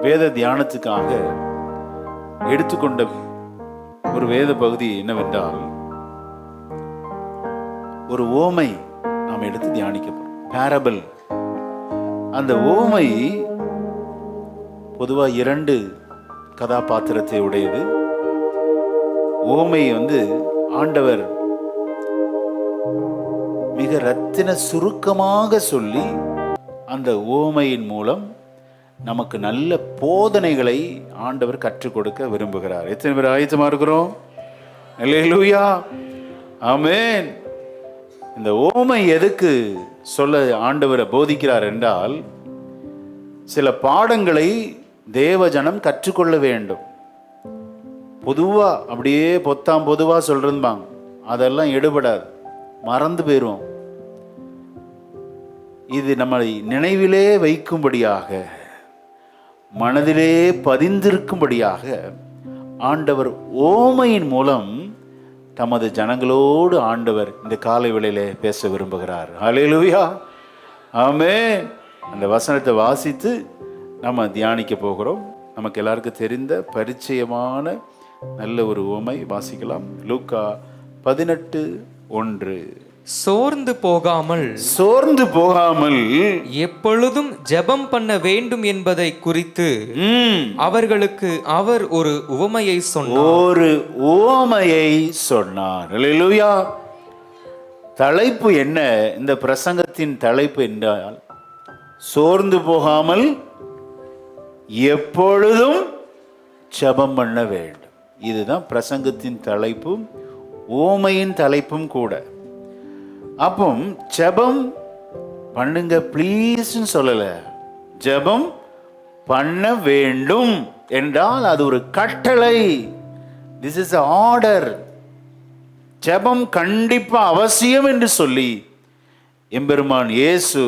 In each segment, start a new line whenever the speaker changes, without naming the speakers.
வேத தியானத்துக்காக எடுத்துக்கொண்ட ஒரு வேத பகுதி என்னவென்றால், ஒரு ஓமை நாம் எடுத்து தியானிக்க போறோம். பேரபிள். அந்த ஓமை பொதுவா 2 கதாபாத்திரத்தை உடையது. ஓமை ஆண்டவர் மிக ரத்தின சுருக்கமாக சொல்லி அந்த ஓமையின் மூலம் நமக்கு நல்ல போதனைகளை ஆண்டவர் கற்றுக் கொடுக்க விரும்புகிறார். எத்தனை பேர் ஆயத்தமா இருக்கிறோம்? அல்லேலூயா, ஆமென். இந்த ஓமை எதுக்கு சொல்ல ஆண்டவரை போதிக்கிறார் என்றால், சில பாடங்களை தேவஜனம் கற்றுக்கொள்ள வேண்டும். பொதுவா அப்படியே பொதுவா சொல்றதுபாங்க, அதெல்லாம் எடுபடாது, மறந்து போயிடுவோம். இது நம்மளை நினைவிலே வைக்கும்படியாக, மனதிலே பதிந்திருக்கும்படியாக ஆண்டவர் ஓமையின் மூலம் தமது ஜனங்களோடு ஆண்டவர் இந்த காலை வேளையிலே பேச விரும்புகிறார். ஹல்லேலூயா, ஆமென். அந்த வசனத்தை வாசித்து நம்ம தியானிக்க போகிறோம். நமக்கு எல்லாருக்கும் தெரிந்த பரிச்சயமான நல்ல ஒரு ஓமை வாசிக்கலாம். லூக்கா 18:1.
சோர்ந்து போகாமல் எப்பொழுதும் ஜெபம் பண்ண வேண்டும் என்பதை குறித்து அவர்களுக்கு அவர் ஒரு உவமையை
சொன்னார். அல்லேலூயா. தலைப்பு என்ன? இந்த பிரசங்கத்தின் தலைப்பு என்றால், சோர்ந்து போகாமல் எப்பொழுதும் ஜெபம் பண்ண வேண்டும். இதுதான் பிரசங்கத்தின் தலைப்பும் ஓமையின் தலைப்பும் கூட. அப்போ ஜெபம் பண்ணுங்க ப்ளீஸ்ன்னு சொல்லல, ஜெபம் பண்ண வேண்டும் என்றால் அது ஒரு கட்டளை. This is order. ஜெபம் கண்டிப்பா அவசியம் என்று சொல்லி எம்பெருமான் இயேசு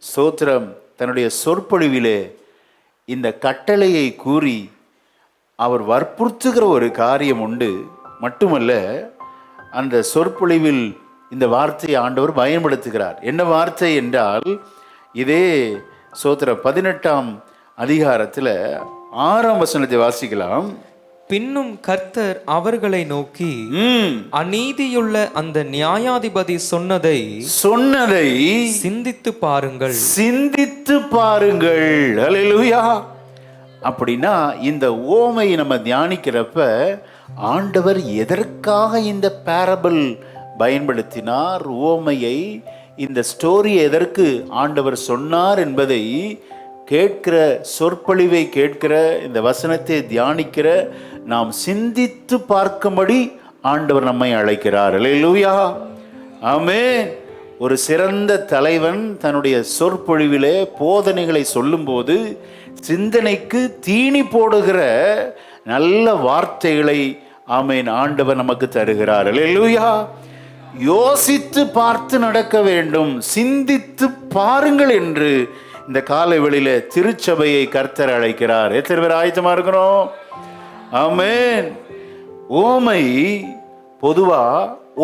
ஸ்தோத்திரம் தன்னுடைய சொற்பொழிவிலே இந்த கட்டளையை கூறி அவர் வற்புறுத்துகிற ஒரு காரியம் உண்டு. மட்டுமல்ல, அந்த சொற்பொழிவில் இந்த வார்த்தையை ஆண்டவர் பயன்படுத்துகிறார். என்ன வார்த்தை என்றால், இதே ஸ்தோத்திரம் 18ஆம் அதிகாரத்தில் 6ஆம் வசனத்தை வாசிக்கலாம்.
பின்னும் கர்த்தர் அவர்களை நோக்கி, அநீதியுள்ள அந்த நியாயாதிபதி சொன்னதை சிந்தித்து பாருங்கள்.
அல்லேலூயா. அப்படின்னா இந்த ஓமையை நம்ம தியானிக்கிறப்ப ஆண்டவர் எதற்காக இந்த பேரபிள் பயன்படுத்தினார், ஓமையை, இந்த ஸ்டோரி எதற்கு ஆண்டவர் சொன்னார் என்பதை கேட்கிற, சொற்பொழிவை கேட்கிற, இந்த வசனத்தை தியானிக்கிற நாம் சிந்தித்து பார்க்கும்படி ஆண்டவர் நம்மை அழைக்கிறார். அல்லேலூயா, ஆமென். ஒரு சிறந்த தலைவன் தன்னுடைய சொற்பொழிவிலே போதனைகளை சொல்லும்போது சிந்தனைக்கு தீனி போடுகிற நல்ல வார்த்தைகளை ஆமென் ஆண்டவர் நமக்கு தருகிறார். அல்லேலூயா. யோசித்து பார்த்து நடக்க வேண்டும், சிந்தித்து பாருங்கள் என்று இந்த காலை வேளையில திருச்சபையை கர்த்தர் அழைக்கிறார். எத்தனை பேர் ஆயத்தமா இருக்கிறோம்? ஆமென். ஓமை பொதுவா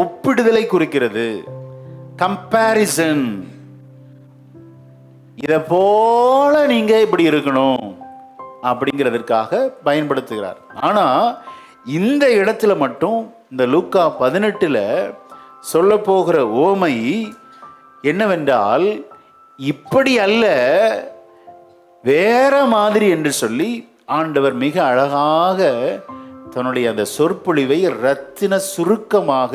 ஒப்பிடுதலை குறிக்கிறது, கம்பேரிசன். இதை போல நீங்க இப்படி இருக்கணும் அப்படிங்கிறதுக்காக பயன்படுத்துகிறார். ஆனா இந்த இடத்துல மட்டும் இந்த லூக்கா 18 சொல்ல போகிற ஓமை என்னவென்றால், இப்படி அல்ல, வேற மாதிரி என்று சொல்லி ஆண்டவர் மிக அழகாக தன்னுடைய அந்த சொற்பொழிவை ரத்தின சுருக்கமாக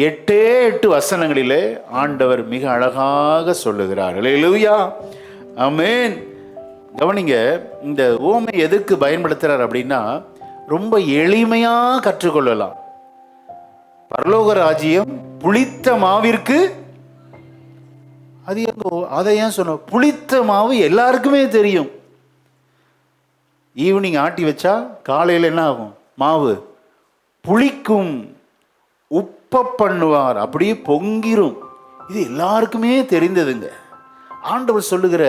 8 வசனங்களிலே ஆண்டவர் மிக அழகாக சொல்லுகிறார். அல்லேலூயா, ஆமென். கவனிங்க, இந்த ஓமை எதுக்கு பயன்படுத்துறார் அப்படின்னா, ரொம்ப எளிமையா கற்றுக்கொள்ளலாம். பரலோக ராஜ்யம் புளித்த மாவிற்கு, அதை ஏன் சொன்ன? புளித்த மாவு எல்லாருக்குமே தெரியும். ஈவினிங் ஆட்டி வச்சா காலையில் என்ன ஆகும்? மாவு புளிக்கும், உப்ப பண்ணுவார், அப்படியே பொங்கிரும். இது எல்லாருக்குமே தெரிந்ததுங்க. ஆண்டவர் சொல்லுகிற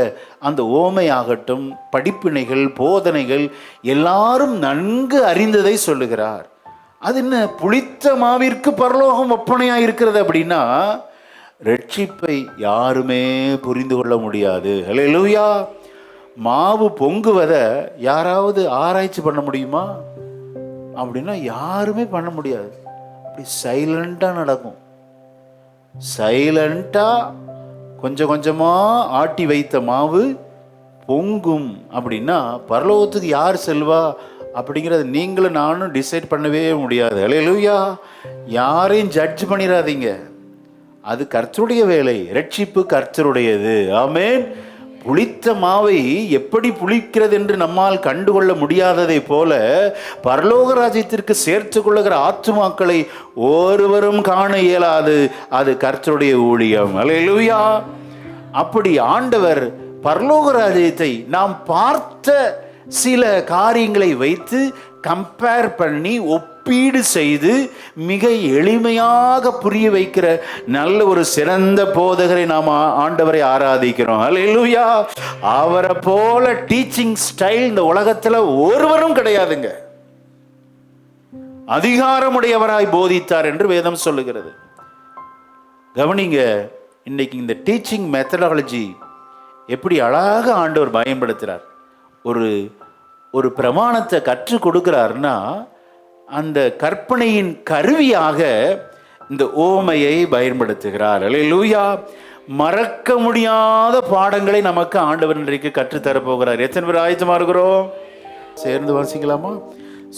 அந்த ஓமை ஆகட்டும், படிப்பினைகள், போதனைகள் எல்லாரும் நன்கு அறிந்ததை சொல்லுகிறார். அது என்ன? புளித்த மாவிற்கு பரலோகம் ஒப்பனையா இருக்கிறது அப்படின்னா, ரட்சிப்பை யாருமே புரிந்து கொள்ள முடியாது. அல்லேலூயா. மாவு பொங்குவதை யாராவது ஆராய்ச்சி பண்ண முடியுமா அப்படின்னா யாருமே பண்ண முடியாது. அப்படி சைலண்டாக நடக்கும். சைலண்டாக கொஞ்சம் கொஞ்சமாக ஆட்டி வைத்த மாவு பொங்கும். அப்படின்னா பரலோகத்துக்கு யார் செல்வா அப்படிங்கிறத நீங்களும் நானும் டிசைட் பண்ணவே முடியாது. அல்லேலூயா. யாரையும் ஜட்ஜ் பண்ணிடாதீங்க. அது கர்த்தருடைய வேலை. ரட்சிப்பு கர்த்தருடையது. ஆமென். புளித்த மாவை எப்படி புளிக்கிறது என்று நம்மால் கண்டுகொள்ள முடியாததை போல பரலோக ராஜ்யத்திற்கு சேர்த்து கொள்ளுகிற ஆத்துமாக்களை ஒருவரும் காண இயலாது. அது கர்த்தருடைய ஊழியம். அல்லேலூயா. அப்படி ஆண்டவர் பரலோக ராஜ்யத்தை நாம் பார்த்த சில காரியங்களை வைத்து கம்பேர் பண்ணி ஒப்பீடு செய்து மிக எளிமையாக புரிய வைக்கிற நல்ல ஒரு சிறந்த போதகரை நாம் ஆண்டவரை ஆராதிக்கிறோம். அல்லேலூயா. அவரை போல டீச்சிங் ஸ்டைல் இந்த உலகத்தில் ஒருவரும் கிடையாதுங்க. அதிகாரமுடையவராய் போதித்தார் என்று வேதம் சொல்லுகிறது. கவனிங்க, இன்னைக்கு இந்த டீச்சிங் மெத்தடாலஜி எப்படி அழகாக ஆண்டவர் பயன்படுத்துகிறார். ஒரு பிரமாணத்தை கற்றுக் கொடுக்கிறார்னா அந்த கற்பனையின் கருவியாக இந்த ஓமையை பயன்படுத்துகிறார். அல்லேலூயா. மறக்க முடியாத பாடங்களை நமக்கு ஆண்டவர் இன்றைக்கு கற்றுத்தரப்போகிறார். எத்தனை பேர் ஆயத்தமா இருக்கிறோம்? சேர்ந்து வாசிக்கலாமா?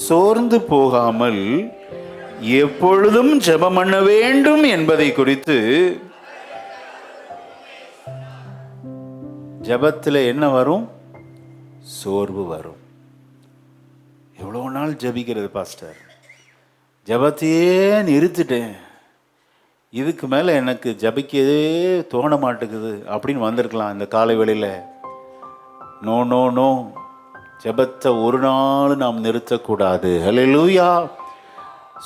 சோர்ந்து போகாமல் எப்பொழுதும் ஜெபம் பண்ண வேண்டும் என்பதை குறித்து. ஜெபத்தில் என்ன வரும்? சோர்வு வரும். எவ்வளோ நாள் ஜபிக்கிறது பாஸ்டர், ஜபத்தையே நிறுத்திட்டேன், இதுக்கு மேலே எனக்கு ஜபிக்கவே தோண மாட்டேங்குது அப்படின்னு வந்திருக்கலாம் இந்த காலை வேளையில். நோ நோ நோ, ஜபத்தை ஒரு நாள் நாம் நிறுத்தக்கூடாது. அல்லேலூயா.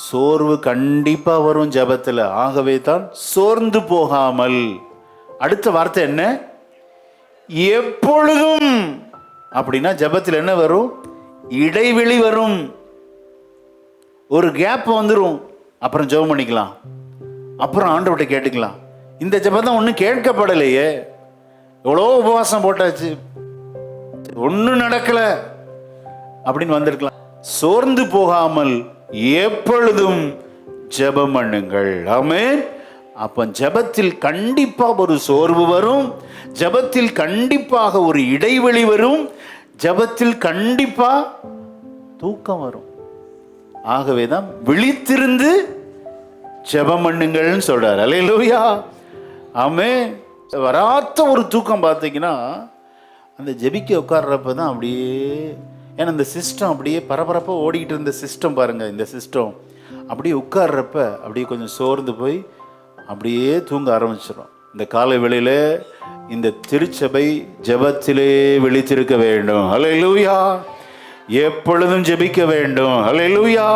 சோர்வு கண்டிப்பாக வரும் ஜபத்தில். ஆகவே தான் சோர்ந்து போகாமல். அடுத்த வார்த்தை என்ன? எப்பொழுதும். அப்படின்னா ஜபத்தில் என்ன வரும்? இடைவெளி வரும். ஒரு கேப் வந்துடும். அப்புறம் ஜெபம் பண்ணிக்கலாம், அப்புறம் ஆண்டவர்கிட்ட கேட்டுக்கலாம். இந்த ஜெபம் தான் ஒன்றும் கேட்கப்படலையே, எவ்வளோ உபவாசம் போட்டாச்சு, ஒன்றும் நடக்கலை அப்படின்னு வந்திருக்கலாம். சோர்ந்து போகாமல் எப்பொழுதும் ஜெபம் பண்ணுங்கள். ஆமென். அப்போ ஜெபத்தில் கண்டிப்பாக ஒரு சோர்வு வரும், ஜெபத்தில் கண்டிப்பாக ஒரு இடைவெளி வரும், ஜெபத்தில் கண்டிப்பா தூக்கம் வரும். ஆகவே தான் விழித்திருந்து ஜெபம் பண்ணுங்கள்னு சொல்றார். அல்லேலூயா. ஆமென். வராத ஒரு தூக்கம் பார்த்தீங்கன்னா அந்த ஜெபிக்க உட்கார்றப்ப தான் அப்படியே, ஏன்னா இந்த சிஸ்டம் அப்படியே பரபரப்பாக ஓடிக்கிட்டு இருந்த சிஸ்டம் பாருங்க, இந்த சிஸ்டம் அப்படியே உட்கார்றப்ப அப்படியே கொஞ்சம் சோர்ந்து போய் அப்படியே தூங்க ஆரம்பிச்சிடும். இந்த காலை வேளையில இந்த திருச்சபை ஜெபத்திலே விழித்திருக்க வேண்டும். அல்லேலூயா. எப்பொழுதும் ஜெபிக்க வேண்டும். அல்லேலூயா.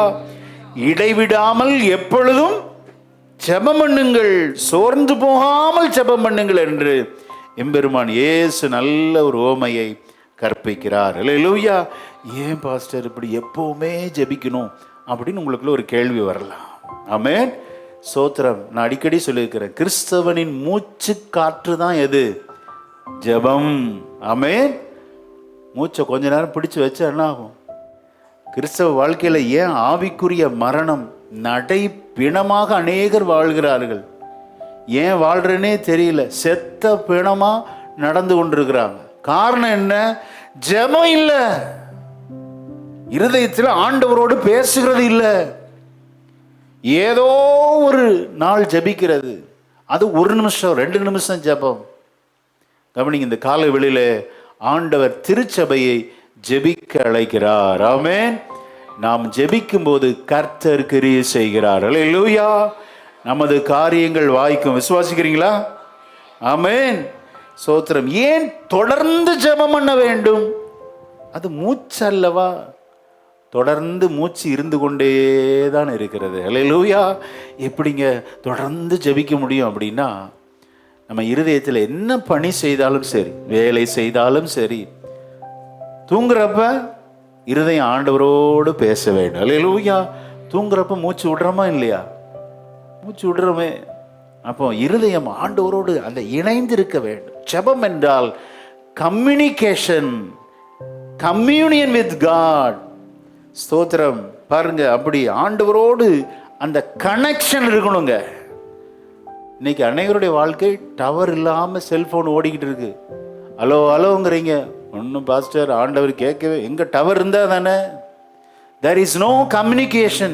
இடைவிடாமல் எப்பொழுதும் ஜெபம் பண்ணுங்கள், சோர்ந்து போகாமல் ஜெபம் பண்ணுங்கள் என்று எம்பெருமான் இயேசு நல்ல ஒரு ஓமையை கற்பிக்கிறார். அல்லேலூயா. ஏன் பாஸ்டர் இப்படி எப்பவுமே ஜெபிக்கணும் அப்படின்னு உங்களுக்குள்ள ஒரு கேள்வி வரலாம். ஆமென். சோத்திரம். நான் அடிக்கடி சொல்லியிருக்கிறேன், கிறிஸ்தவனின் மூச்சு காற்று தான் எது? ஜெபம். ஆமென். மூச்சை கொஞ்ச நேரம் பிடிச்சு வச்சா என்ன ஆகும்? கிறிஸ்தவ வாழ்க்கையில் ஏன் ஆவிக்குரிய மரணம் நடை பிணமாக அநேகர் வாழ்கிறார்கள்? ஏன் வாழ்றேனே தெரியல, செத்த பிணமா நடந்து கொண்டிருக்கிறாங்க. காரணம் என்ன? ஜெபம் இல்லை. இருதயத்தில் ஆண்டவரோடு பேசுகிறது இல்லை. ஏதோ ஒரு நாள் ஜெபிக்கிறது, அது 1 நிமிஷம் 2 நிமிஷம் ஜெபம். கவனிங்க, இந்த காலை வேளையில ஆண்டவர் திருச்சபையை ஜெபிக்க அழைக்கிறார். ஆமென். நாம் ஜெபிக்கும் போது கர்த்தர் கிரியை செய்கிறார். அல்லேலூயா. நமது காரியங்கள் வாய்க்கும். விசுவாசிக்கிறீங்களா? ஆமென். சோத்திரம். ஏன் தொடர்ந்து ஜெபம் பண்ண வேண்டும்? அது மூச்சு அல்லவா? தொடர்ந்து மூச்சு இருந்து கொண்டே தான் இருக்கிறது. அல்லேலூயா. எப்படிங்க தொடர்ந்து ஜெபிக்க முடியும் அப்படின்னா, நம்ம இருதயத்தில் என்ன பணி செய்தாலும் சரி, வேலை செய்தாலும் சரி, தூங்குறப்ப இருதயம் ஆண்டவரோடு பேச வேண்டும். அல்லேலூயா. தூங்குறப்ப மூச்சு விடுறோமா இல்லையா? மூச்சு விடுறோமே. அப்போ இருதயம் ஆண்டவரோடு அந்த இணைந்து இருக்க வேண்டும். ஜெபம் என்றால் கம்யூனிகேஷன், கம்யூனியன் வித் காட். ஸ்தோத்திரம். பாருங்க, அப்படி ஆண்டவரோடு அந்த கனெக்ஷன் இருக்கணுங்க. இன்னைக்கு அநேகருடைய வாழ்க்கை டவர் இல்லாமல் செல்போன் ஓடிக்கிட்டு இருக்கு. ஹலோ ஹலோங்கிறீங்க, ஒன்றும் பாஸ்டர் ஆண்டவர் கேட்கவே, எங்கே டவர் இருந்தால் தானே. there is no communication,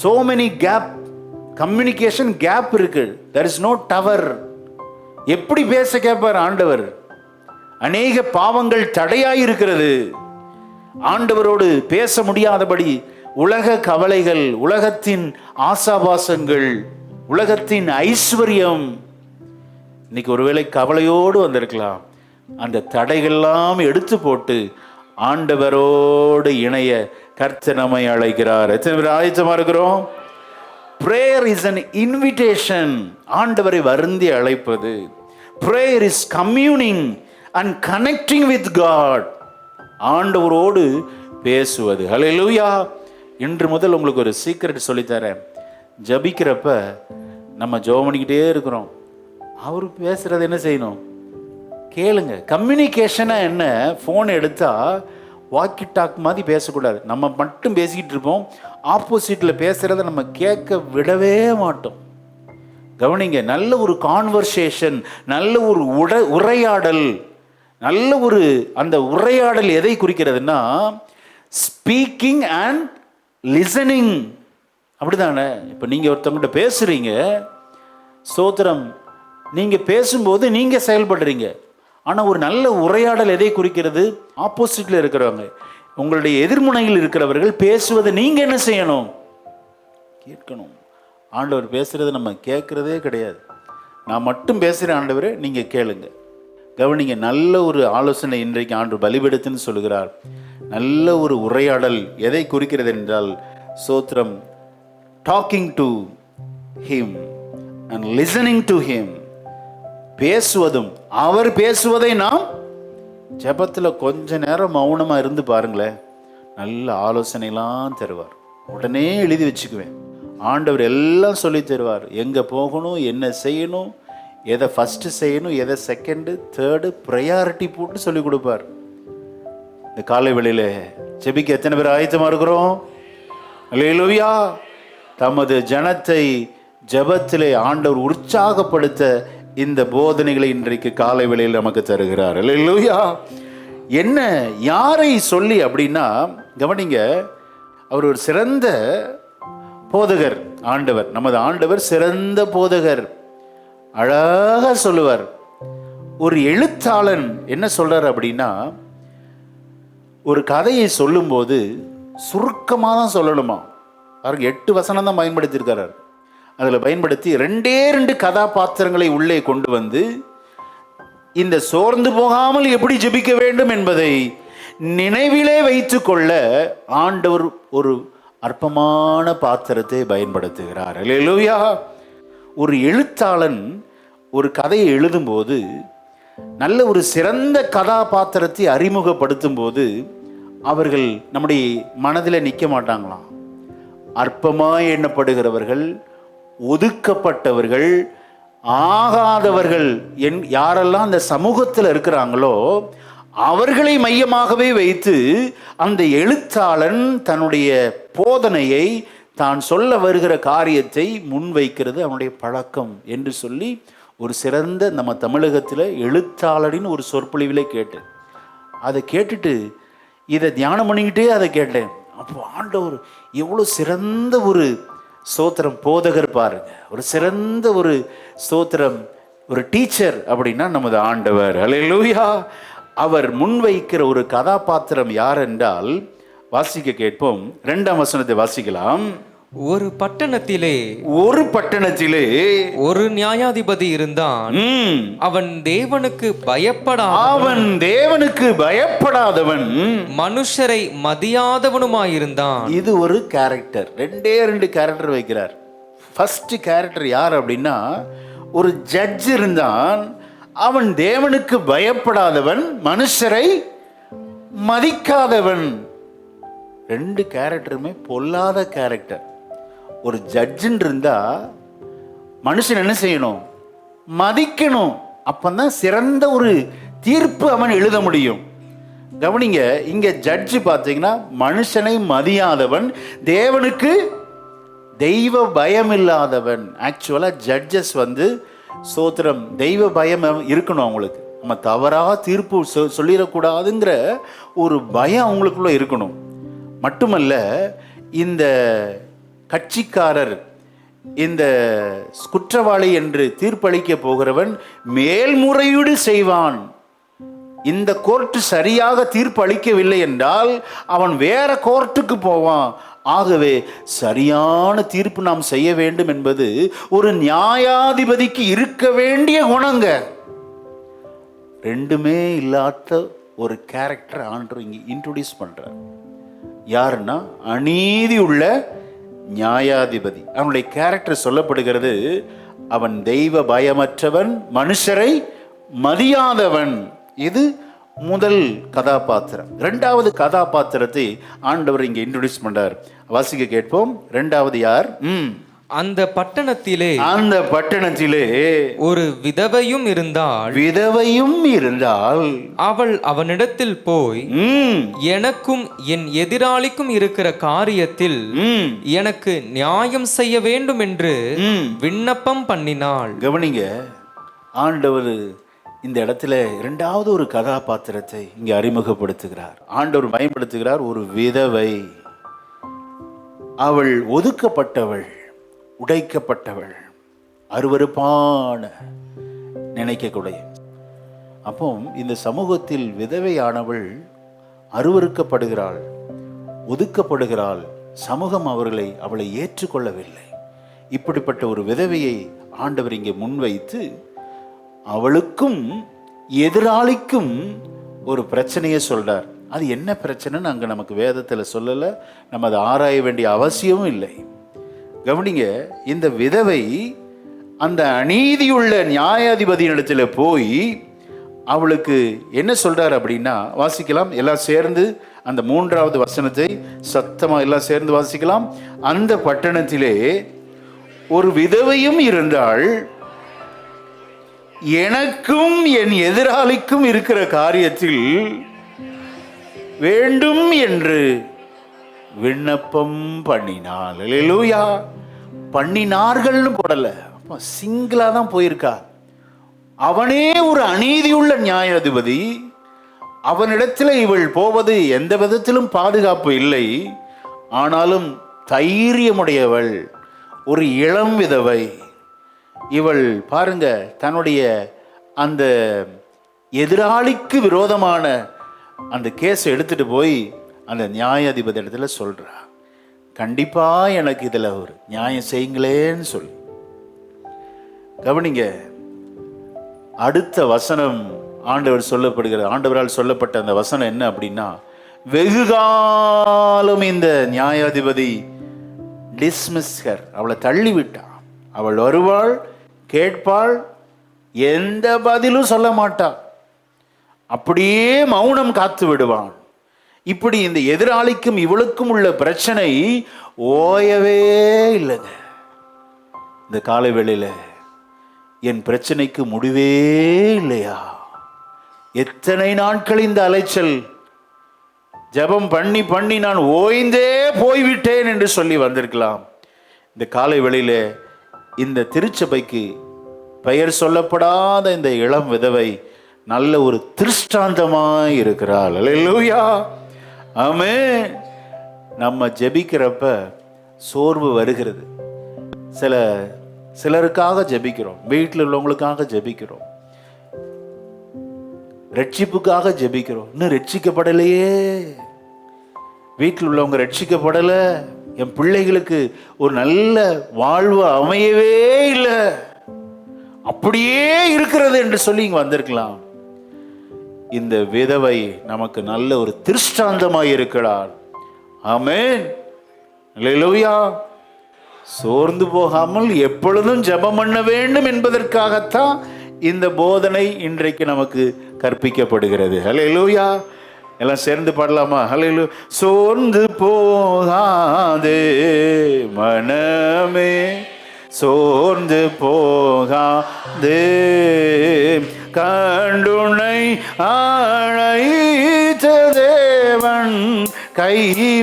so many gap, communication gap இருக்கு. there is no tower. எப்படி பேச கேட்பார் ஆண்டவர்? அநேக பாவங்கள் தடையாய் இருக்கிறது. ஆண்டவரோடு பேச முடியாதபடி உலக கவலைகள், உலகத்தின் ஆசாபாசங்கள், உலகத்தின் ஐஸ்வர்யம். இன்னைக்கு ஒருவேளை கவலையோடு வந்திருக்கலாம். அந்த தடைகள்லாம் எடுத்து போட்டு ஆண்டவரோடு இணைய கர்த்தர் நம்மை அழைக்கிறார். எத்தனை பேர் ஆயத்தமா இருக்கிறோம்? prayer is an invitation. ஆண்டவரை வருந்தி அழைப்பது. prayer is communing and connecting with God. ஆண்டவரோடு பேசுவது. ஹல்லேலூயா. இன்று முதல் உங்களுக்கு ஒரு சீக்ரெட் சொல்லித்தரேன். ஜபிக்கிறப்ப நம்ம ஜெபம் பண்ணிக்கிட்டே இருக்கிறோம், அவர் பேசுறது என்ன செய்யணும்? கேளுங்க. கம்யூனிகேஷனா என்ன? ஃபோன் எடுத்தா வாக்கி டாக் மாதிரி பேசக்கூடாது. நம்ம மட்டும் பேசிக்கிட்டு இருப்போம், ஆப்போசிட்டில் பேசுகிறத நம்ம கேட்க விடவே மாட்டோம். கவனிங்க, நல்ல ஒரு கான்வர்சேஷன், நல்ல ஒரு உரையாடல், நல்ல ஒரு அந்த உரையாடல் எதை குறிக்கிறதுனா ஸ்பீக்கிங் அண்ட் லிசனிங். அப்படிதானே? இப்போ நீங்கள் ஒருத்தவங்கள்ட்ட பேசுகிறீங்க, ஸ்தோத்திரம், நீங்கள் பேசும்போது நீங்கள் செயல்படுறீங்க. ஆனால் ஒரு நல்ல உரையாடல் எதை குறிக்கிறது? ஆப்போசிட்டில் இருக்கிறவங்க, உங்களுடைய எதிர்முனையில் இருக்கிறவர்கள் பேசுவதை நீங்கள் என்ன செய்யணும்? கேட்கணும். ஆண்டவர் பேசுகிறத நம்ம கேட்குறதே கிடையாது. நான் மட்டும் பேசுகிறேன் ஆண்டவரே, நீங்கள் கேளுங்க. கவனிங்க, நல்ல ஒரு ஆலோசனை இன்றைக்கு ஆண்டவர் பலிபீடத்துன்னு சொல்கிறார். நல்ல ஒரு உரையாடல் எதை குறிக்கிறது என்றால், ஸ்தோத்திரம், talking to him and listening to him. பேசுவதும், அவர் பேசுவதை நாம் ஜெபத்தில் கொஞ்ச நேரம் மௌனமாக இருந்து பாருங்களேன், நல்ல ஆலோசனைலாம் தருவார். உடனே எழுதி வச்சுக்குவேன். ஆண்டவர் எல்லாம் சொல்லி தருவார். எங்கே போகணும், என்ன செய்யணும், எதை ஃபஸ்ட்டு செய்யணும், எதை செகண்டு, தேர்டு, ப்ரையாரிட்டி போட்டு சொல்லி கொடுப்பார். இந்த காலை வேளையில் ஜெபிக்க எத்தனை பேர் ஆயத்தமாக இருக்கிறோம்? அல்லேலூயா. தமது ஜனத்தை ஜெபத்திலே ஆண்டவர் உற்சாகப்படுத்த இந்த போதனைகளை இன்றைக்கு காலை வேளையில் நமக்கு தருகிறார். அல்லேலூயா. என்ன, யாரை சொல்லி அப்படின்னா, கவனிங்க, அவர் ஒரு சிறந்த போதகர். ஆண்டவர், நமது ஆண்டவர் சிறந்த போதகர். அழகா சொல்லுவார். ஒரு எழுத்தாளன் என்ன சொல்றார் அப்படின்னா, ஒரு கதையை சொல்லும்போது சுருக்கமாக தான் சொல்லணுமா. பாருங்க, 8 வசனம் தான் பயன்படுத்தியிருக்கிறார். அதில் பயன்படுத்தி 2 கதாபாத்திரங்களை உள்ளே கொண்டு வந்து இந்த சோர்ந்து போகாமல் எப்படி ஜெபிக்க வேண்டும் என்பதை நினைவிலே வைத்து கொள்ள ஆண்டவர் ஒரு அற்பமான பாத்திரத்தை பயன்படுத்துகிறார். அல்லேலூயா. ஒரு எழுத்தாளன் ஒரு கதையை எழுதும்போது, நல்ல ஒரு சிறந்த கதாபாத்திரத்தை அறிமுகப்படுத்தும் போது அவர்கள் நம்முடைய மனதில் நிற்க மாட்டாங்களாம். அற்பமாய் எண்ணப்படுகிறவர்கள், ஒதுக்கப்பட்டவர்கள், ஆகாதவர்கள் யாரெல்லாம் அந்த சமூகத்தில் இருக்கிறாங்களோ அவர்களை மையமாகவே வைத்து அந்த எழுத்தாளன் தன்னுடைய போதனையை, தான் சொல்ல வருகிற காரியத்தை முன்வைக்கிறது அவனுடைய பழக்கம் என்று சொல்லி ஒரு சிறந்த, நம்ம தமிழகத்தில் எழுத்தாளரின் ஒரு சொற்பொழிவிலே கேட்டேன். அதை கேட்டுட்டு இதை தியானம் பண்ணிக்கிட்டே அதை கேட்டேன். அப்போ ஆண்டவர் எவ்வளோ சிறந்த ஒரு ஸ்தோத்திரம் போதகர் பாருங்க, ஒரு சிறந்த ஒரு ஸ்தோத்திரம், ஒரு டீச்சர் அப்படின்னா நமது ஆண்டவர். அல்லேலூயா. அவர் முன்வைக்கிற ஒரு கதாபாத்திரம் யார் என்றால், வாசிக்க கேட்போம். 2ஆம் வசனத்தை வாசிக்கலாம்.
ஒரு பட்டணத்திலே ஒரு நியாயாதிபதி இருந்தான். அவன் தேவனுக்கு பயப்படாதவன், மனுஷரை மதியாதவனுமாயிருந்தான்.
இது ஒரு கேரக்டர். 2 கேரக்டர் வைக்கிறார். ஃபர்ஸ்ட் கேரக்டர் யார் அப்படின்னா, ஒரு ஜட்ஜ் இருந்தான். அவன் தேவனுக்கு பயப்படாதவன், மனுஷரை மதிக்காதவன். 2 கேரக்டருமே பொல்லாத கேரக்டர். ஒரு ஜட்ஜுன்னு இருந்தா மனுஷன் என்ன செய்யணும்? மதிக்கணும். அப்பந்தான் சிறந்த ஒரு தீர்ப்பு அவன் எழுத முடியும். கவனிங்க, இங்க ஜட்ஜி பார்த்தீங்கன்னா மனுஷனை மதியாதவன், தேவனுக்கு தெய்வ பயம் இல்லாதவன். ஆக்சுவலா ஜட்ஜஸ் சோத்திரம் தெய்வ பயம் இருக்கணும் அவங்களுக்கு. நம்ம தவறாக தீர்ப்பு சொல்லிடக்கூடாதுங்கிற ஒரு பயம் அவங்களுக்குள்ள இருக்கணும். மட்டுமல்ல, இந்த கட்சிக்காரர், இந்த குற்றவாளி என்று தீர்ப்பளிக்க போகிறவன் மேல்முறையீடு செய்வான். இந்த கோர்ட்டு சரியாக தீர்ப்பு அளிக்கவில்லை என்றால் அவன் வேற கோர்ட்டுக்கு போவான். ஆகவே சரியான தீர்ப்பு நாம் செய்ய வேண்டும் என்பது ஒரு நியாயாதிபதிக்கு இருக்க வேண்டிய குணங்க. ரெண்டுமே இல்லாத ஒரு கேரக்டர் ஆண்டவர் இங்க இன்ட்ரோடியூஸ் பண்றார். யாருன்னா அநீதி உள்ள நியாயாதிபதி. அவனுடைய கேரக்டர் சொல்லப்படுகிறது, அவன் தெய்வ பயமற்றவன், மனுஷரை மதியாதவன். இது முதல் கதாபாத்திரம். இரண்டாவது கதாபாத்திரத்தை ஆண்டவர் இங்க இன்ட்ரோடியூஸ் பண்றார். வாசிக்க கேட்போம். இரண்டாவது யார்?
அந்த பட்டணத்திலே ஒரு விதவையும் இருந்தால் அவள் அவனிடத்தில் போய், எனக்கும் என் எதிராளிக்கும் இருக்கிற காரியத்தில் எனக்கு நியாயம் செய்ய வேண்டும் என்று விண்ணப்பம் பண்ணினாள்.
கவனிங்க, ஆண்டவர் இந்த இடத்துல இரண்டாவது ஒரு கதாபாத்திரத்தை இங்க அறிமுகப்படுத்துகிறார். ஆண்டவர் பயன்படுத்துகிறார். ஒரு விதவை, அவள் ஒதுக்கப்பட்டவள், உடைக்கப்பட்டவள், அருவருப்பான நினைக்கக்கூடிய. அப்போ இந்த சமூகத்தில் விதவையானவள் அருவருக்கப்படுகிறாள், ஒதுக்கப்படுகிறாள். சமூகம் அவளை ஏற்றுக்கொள்ளவில்லை. இப்படிப்பட்ட ஒரு விதவையை ஆண்டவர் இங்கே முன்வைத்து அவளுக்கும் எதிராளிக்கும் ஒரு பிரச்சனையை சொல்றார். அது என்ன பிரச்சனைன்னு அங்கே நமக்கு வேதத்தில் சொல்லலை, நம்ம அதை ஆராய வேண்டிய அவசியமும் இல்லை. கவனிங்க, இந்த விதவை அந்த அநீதியுள்ள நியாயாதிபதியிடத்தில் போய் அவளுக்கு என்ன சொல்றார் அப்படின்னா, வாசிக்கலாம் எல்லாம் சேர்ந்து அந்த 3வது வசனத்தை சத்தமா எல்லாம் சேர்ந்து வாசிக்கலாம். அந்த பட்டணத்திலே ஒரு விதவையும் இருந்தாள், எனக்கும் என் எதிராளிக்கும் இருக்கிற காரியத்தில் வேண்டும் என்று விண்ணப்பம் பண்ணினாள். அல்லேலூயா. பண்ணினார்கள்னு போடல, சிங்கிளா தான் போயிருக்கா. அவனே ஒரு அநீதியுள்ள நியாயாதிபதி, அவனிடத்தில் இவள் போவது எந்த விதத்திலும் பாதுகாப்பு இல்லை. ஆனாலும் தைரியமுடையவள், ஒரு இளம் விதவை. இவள் பாருங்க, தன்னுடைய அந்த எதிராளிக்கு விரோதமான அந்த கேஸை எடுத்துட்டு போய் அந்த நியாயாதிபதி இடத்துல சொல்றா, கண்டிப்பா எனக்கு இதுல ஒரு நியாயம் செய்யுங்களேன்னு சொல்லி. கவனிங்க, அடுத்த வசனம் ஆண்டவர் சொல்லப்படுகிறது. ஆண்டவரால் சொல்லப்பட்ட அந்த வசனம் என்ன அப்படின்னா, வெகுகாலம் இந்த நியாயாதிபதி டிஸ்மிஸ்கர், அவளை தள்ளிவிட்டான். அவள் வருவாள், கேட்பாள், எந்த பதிலும் சொல்ல மாட்டாள், அப்படியே மௌனம் காத்து விடுவான். இப்படி இந்த எதிராளிக்கும் இவளுக்கும் உள்ள பிரச்சனை ஓயவே இல்லைங்க. இந்த காலை வேளையில என் பிரச்சனைக்கு முடிவே இல்லையா? எத்தனை நாட்கள் இந்த அலைச்சல், ஜெபம் பண்ணி பண்ணி நான் ஓய்ந்தே போய்விட்டேன் என்று சொல்லி வந்திருக்கலாம். இந்த காலை வேளையில இந்த திருச்சபைக்கு பெயர் சொல்லப்படாத இந்த இளம் விதவை நல்ல ஒரு திருஷ்டாந்தமாய் இருக்கிறாள். அல்லேலூயா, ஆமென். நம்ம ஜெபிக்கிறப்ப சோர்வு வருகிறது. சிலருக்காக ஜெபிக்கிறோம், வீட்டில் உள்ளவங்களுக்காக ஜெபிக்கிறோம், ரட்சிப்புக்காக ஜெபிக்கிறோம். இன்னும் ரட்சிக்கப்படலையே, வீட்டில் உள்ளவங்க ரட்சிக்கப்படலை, என் பிள்ளைகளுக்கு ஒரு நல்ல வாழ்வு அமையவே இல்லை, அப்படியே இருக்கிறது என்று சொல்லி இங்க வந்திருக்கலாம். இந்த விதவை நமக்கு நல்ல ஒரு திருஷ்டாந்தமாய் இருக்கிறார். ஆமென், அல்லேலூயா. சோர்ந்து போகாமல் எப்பொழுதும் ஜெபம் பண்ண வேண்டும் என்பதற்காகத்தான் இந்த போதனை இன்றைக்கு நமக்கு கற்பிக்கப்படுகிறது. அல்லேலூயா. எல்லாம் சேர்ந்து பாடலாமா? அல்லேலூயா. சோர்ந்து போகாதே மனமே, சோர்ந்து போகாதே, கண்டுனை அழைத்த தேவன் கைவிடுவாரோ?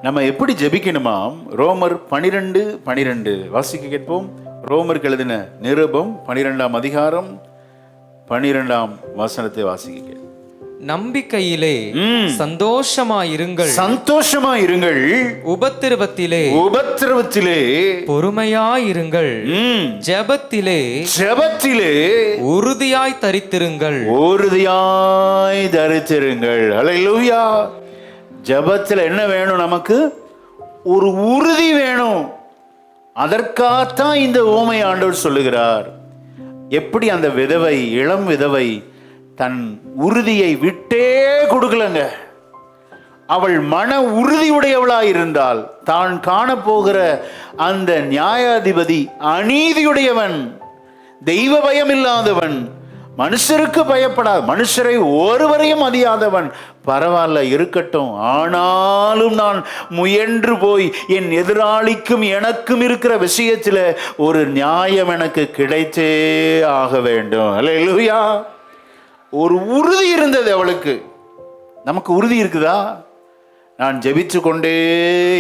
நம்ம எப்படி ஜெபிக்கணுமாம்? ரோமர் 12:12 வாசிக்க கேட்போம். ரோமருக்கு எழுதின நிருபம் 12ஆம் அதிகாரம் 12ஆம் வசனத்தை வாசிக்க கேட்போம்.
நம்பிக்கையிலே சந்தோஷமாயிருங்கள்,
சந்தோஷமாயிருங்கள்.
உபத்திரவத்திலே பொறுமையாயிருங்கள். ஜெபத்திலே உறுதியாய் தரித்திருங்கள்.
ஹல்லேலூயா. ஜெபத்தில் என்ன வேணும்? நமக்கு ஒரு உறுதி வேணும். அதற்காகத்தான் இந்த உவமை ஆண்டவர் சொல்லுகிறார். எப்படி அந்த விதவை, இளம் விதவை தன் உறுதியை விட்டே கொடுக்கலங்க. அவள் மன உறுதி உடையவளாய் இருந்தால், தான் காணப்போகிற அந்த நியாயாதிபதி அநீதியுடையவன், தெய்வ பயம் இல்லாதவன், மனுஷருக்கு பயப்படாத, மனுஷரை ஒருவரையும் மதியாதவன். பரவாயில்ல, இருக்கட்டும், ஆனாலும் நான் முயன்று போய் என் எதிராளிக்கும் எனக்கும் இருக்கிற விஷயத்தில் ஒரு நியாயம் எனக்கு கிடைத்தே ஆக வேண்டும். அல்லேலூயா. ஒரு உறுதி இருந்தது அவளுக்கு. நமக்கு உறுதி இருக்குதா? நான் ஜெபிச்சு கொண்டே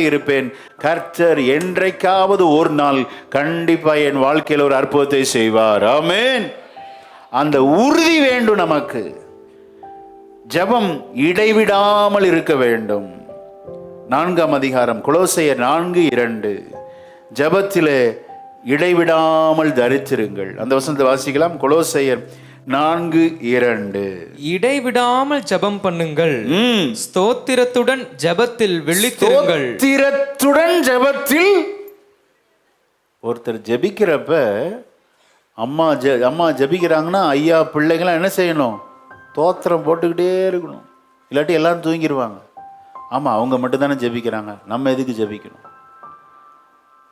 இருப்பேன், கர்த்தர் என்றைக்காவது ஒரு நாள் கண்டிப்பா என் வாழ்க்கையில் ஒரு அற்புதத்தை செய்வார். ஆமென். அந்த உறுதி வேண்டும் நமக்கு. ஜெபம் இடைவிடாமல் இருக்க வேண்டும். 4ஆம் அதிகாரம் கொலோசையர் 4:2 ஜெபத்திலே இடைவிடாமல் தரித்திருங்கள். அந்த வசனத்தை வாசிக்கலாம். கொலோசையர் 4:2
இடைவிடாமல் ஜெபம் பண்ணுங்கள், ஸ்தோத்திரத்துடன் ஜெபத்தில் விழித்திருங்கள்.
ஸ்தோத்திரத்துடன் ஜெபத்தில். ஒருத்தர் ஜெபிக்கிறப்ப, அம்மா ஜெபிக்கிறாங்கன்னா ஐயா பிள்ளைங்களாம் என்ன செய்யணும்? தோத்திரம் போட்டுக்கிட்டே இருக்கணும். இல்லாட்டி எல்லாரும் தூங்கிடுவாங்க. ஆமாம், அவங்க மட்டும்தானே ஜெபிக்கிறாங்க, நம்ம எதுக்கு ஜெபிக்கணும்?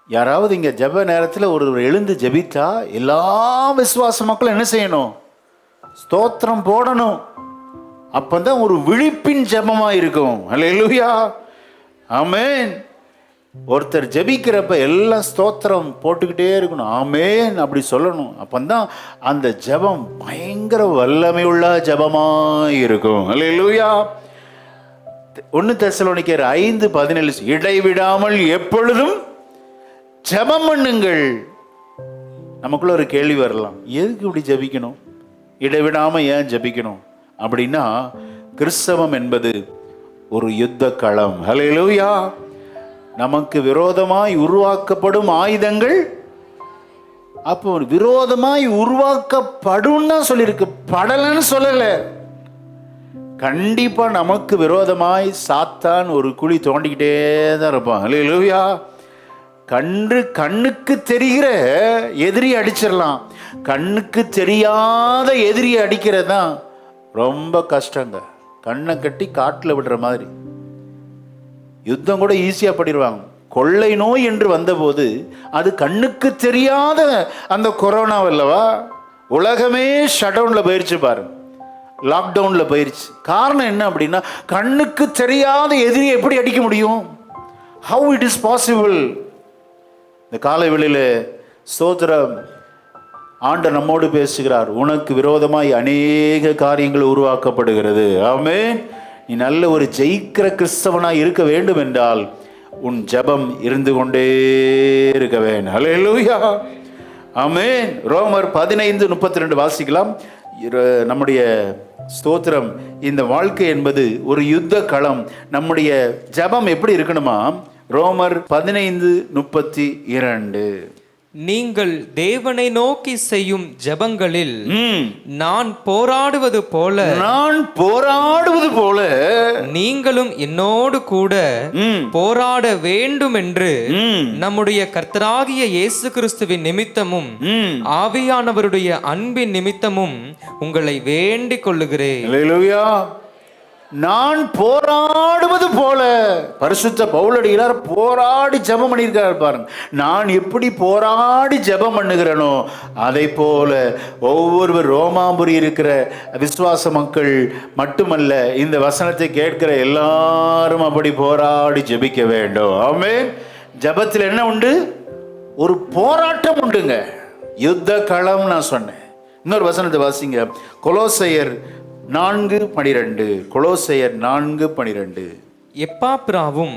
யாராவது இங்கே ஜெப நேரத்தில் ஒரு எழுந்து ஜெபித்தா எல்லா விசுவாச மக்களும் என்ன செய்யணும்? ஸ்தோத்திரம் போடணும். அப்பதான் ஒரு விழிப்பின் ஜெபமாக இருக்கும். அல்லேலூயா. ஆமென். ஒருத்தர் ஜெபிக்கிறப்ப எல்லாம் ஸ்தோத்திரம் போட்டுக்கிட்டே இருக்கணும். ஆமென் அப்படி சொல்லணும். அப்பந்தான் அந்த ஜெபம் பயங்கர வல்லமையுள்ள ஜெபமாக இருக்கும். அல்லேலூயா. 1 தெசலோனிக்கேயர் 5:17 இடைவிடாமல் எப்பொழுதும் ஜெபம் பண்ணுங்கள். நமக்குள்ள ஒரு கேள்வி வரலாம், எதுக்கு இப்படி ஜெபிக்கணும்? இடைவிடாம ஏன் ஜெபிக்கணும் அப்படின்னா, கிறிஸ்தவம் என்பது ஒரு யுத்த களம். ஹல்லேலூயா. நமக்கு விரோதமாய் உருவாக்கப்படும் ஆயுதங்கள், அப்போ விரோதமாய் உருவாக்கப்படும் தான் சொல்லியிருக்கு, படலன்னு சொல்லல. கண்டிப்பா நமக்கு விரோதமாய் சாத்தான் ஒரு குழி தோண்டிக்கிட்டே தான் இருப்பான். ஹல்லேலூயா. கண்ணுக்கு தெரிகிற எதிரி அடிச்சிடலாம், கண்ணுக்கு தெரியாத எதிரியை அடிக்கிறது தான் ரொம்ப கஷ்டங்க. கண்ணை கட்டி காட்டில் விடுற மாதிரி. யுத்தம் கூட ஈஸியாக பண்ணிடுவாங்க. கொள்ளை நோய் என்று வந்தபோது அது கண்ணுக்கு தெரியாத அந்த கொரோனா அல்லவா, உலகமே ஷட் டவுனில் போயிடுச்சு பாருங்க, லாக்டவுனில் போயிடுச்சு. காரணம் என்ன அப்படின்னா, கண்ணுக்கு தெரியாத எதிரியை எப்படி அடிக்க முடியும்? how it is possible? இந்த காலை வேளையில ஸ்தோத்திரம், ஆண்டவர் நம்மோடு பேசுகிறார். உனக்கு விரோதமாய் அநேக காரியங்கள் உருவாக்கப்படுகிறது. ஆமென். நீ நல்ல ஒரு ஜெயிக்கிற கிறிஸ்தவனாய் இருக்க வேண்டும் என்றால் உன் ஜெபம் இருந்து கொண்டே இருக்க வேண்டும். ஹல்லேலூயா. ஆமென். ரோமர் 15:32 வாசிக்கலாம். நம்முடைய ஸ்தோத்திரம், இந்த வாழ்க்கை என்பது ஒரு யுத்த களம். நம்முடைய ஜெபம் எப்படி இருக்கணுமா? ரோமர் 15:32.
நீங்கள் தேவனை நோக்கி செய்யும் ஜெபங்களில் நான் போராடுவது போல நீங்களும் என்னோடு கூட போராட வேண்டும் என்று நம்முடைய கர்த்தராகிய இயேசு கிறிஸ்துவின் நிமித்தமும் ஆவியானவருடைய அன்பின் நிமித்தமும் உங்களை வேண்டிக் கொள்ளுகிறேன்.
அல்லேலூயா. நான் போராடுவது போல, பரிசுத்த பவுலடிகளார் போராடி ஜெபம் பண்ணியிருக்கார் பாருங்க. நான் எப்படி போராடி ஜெபம் பண்ணுகிறேனோ அதை போல ஒவ்வொருவர் ரோமாபுரி இருக்கிற விசுவாச மக்கள் மட்டுமல்ல, இந்த வசனத்தை கேட்கிற எல்லாரும் அப்படி போராடி ஜெபிக்க வேண்டும். ஆமென். ஜெபத்தில் என்ன உண்டு? ஒரு போராட்டம் உண்டுங்க. யுத்த களம் நான் சொன்னேன். இன்னொரு வசனத்தை வாசிங்க. கொலோசையர் 4:12. கொலோசையர் 4:12.
எப்பாப்பிராவும்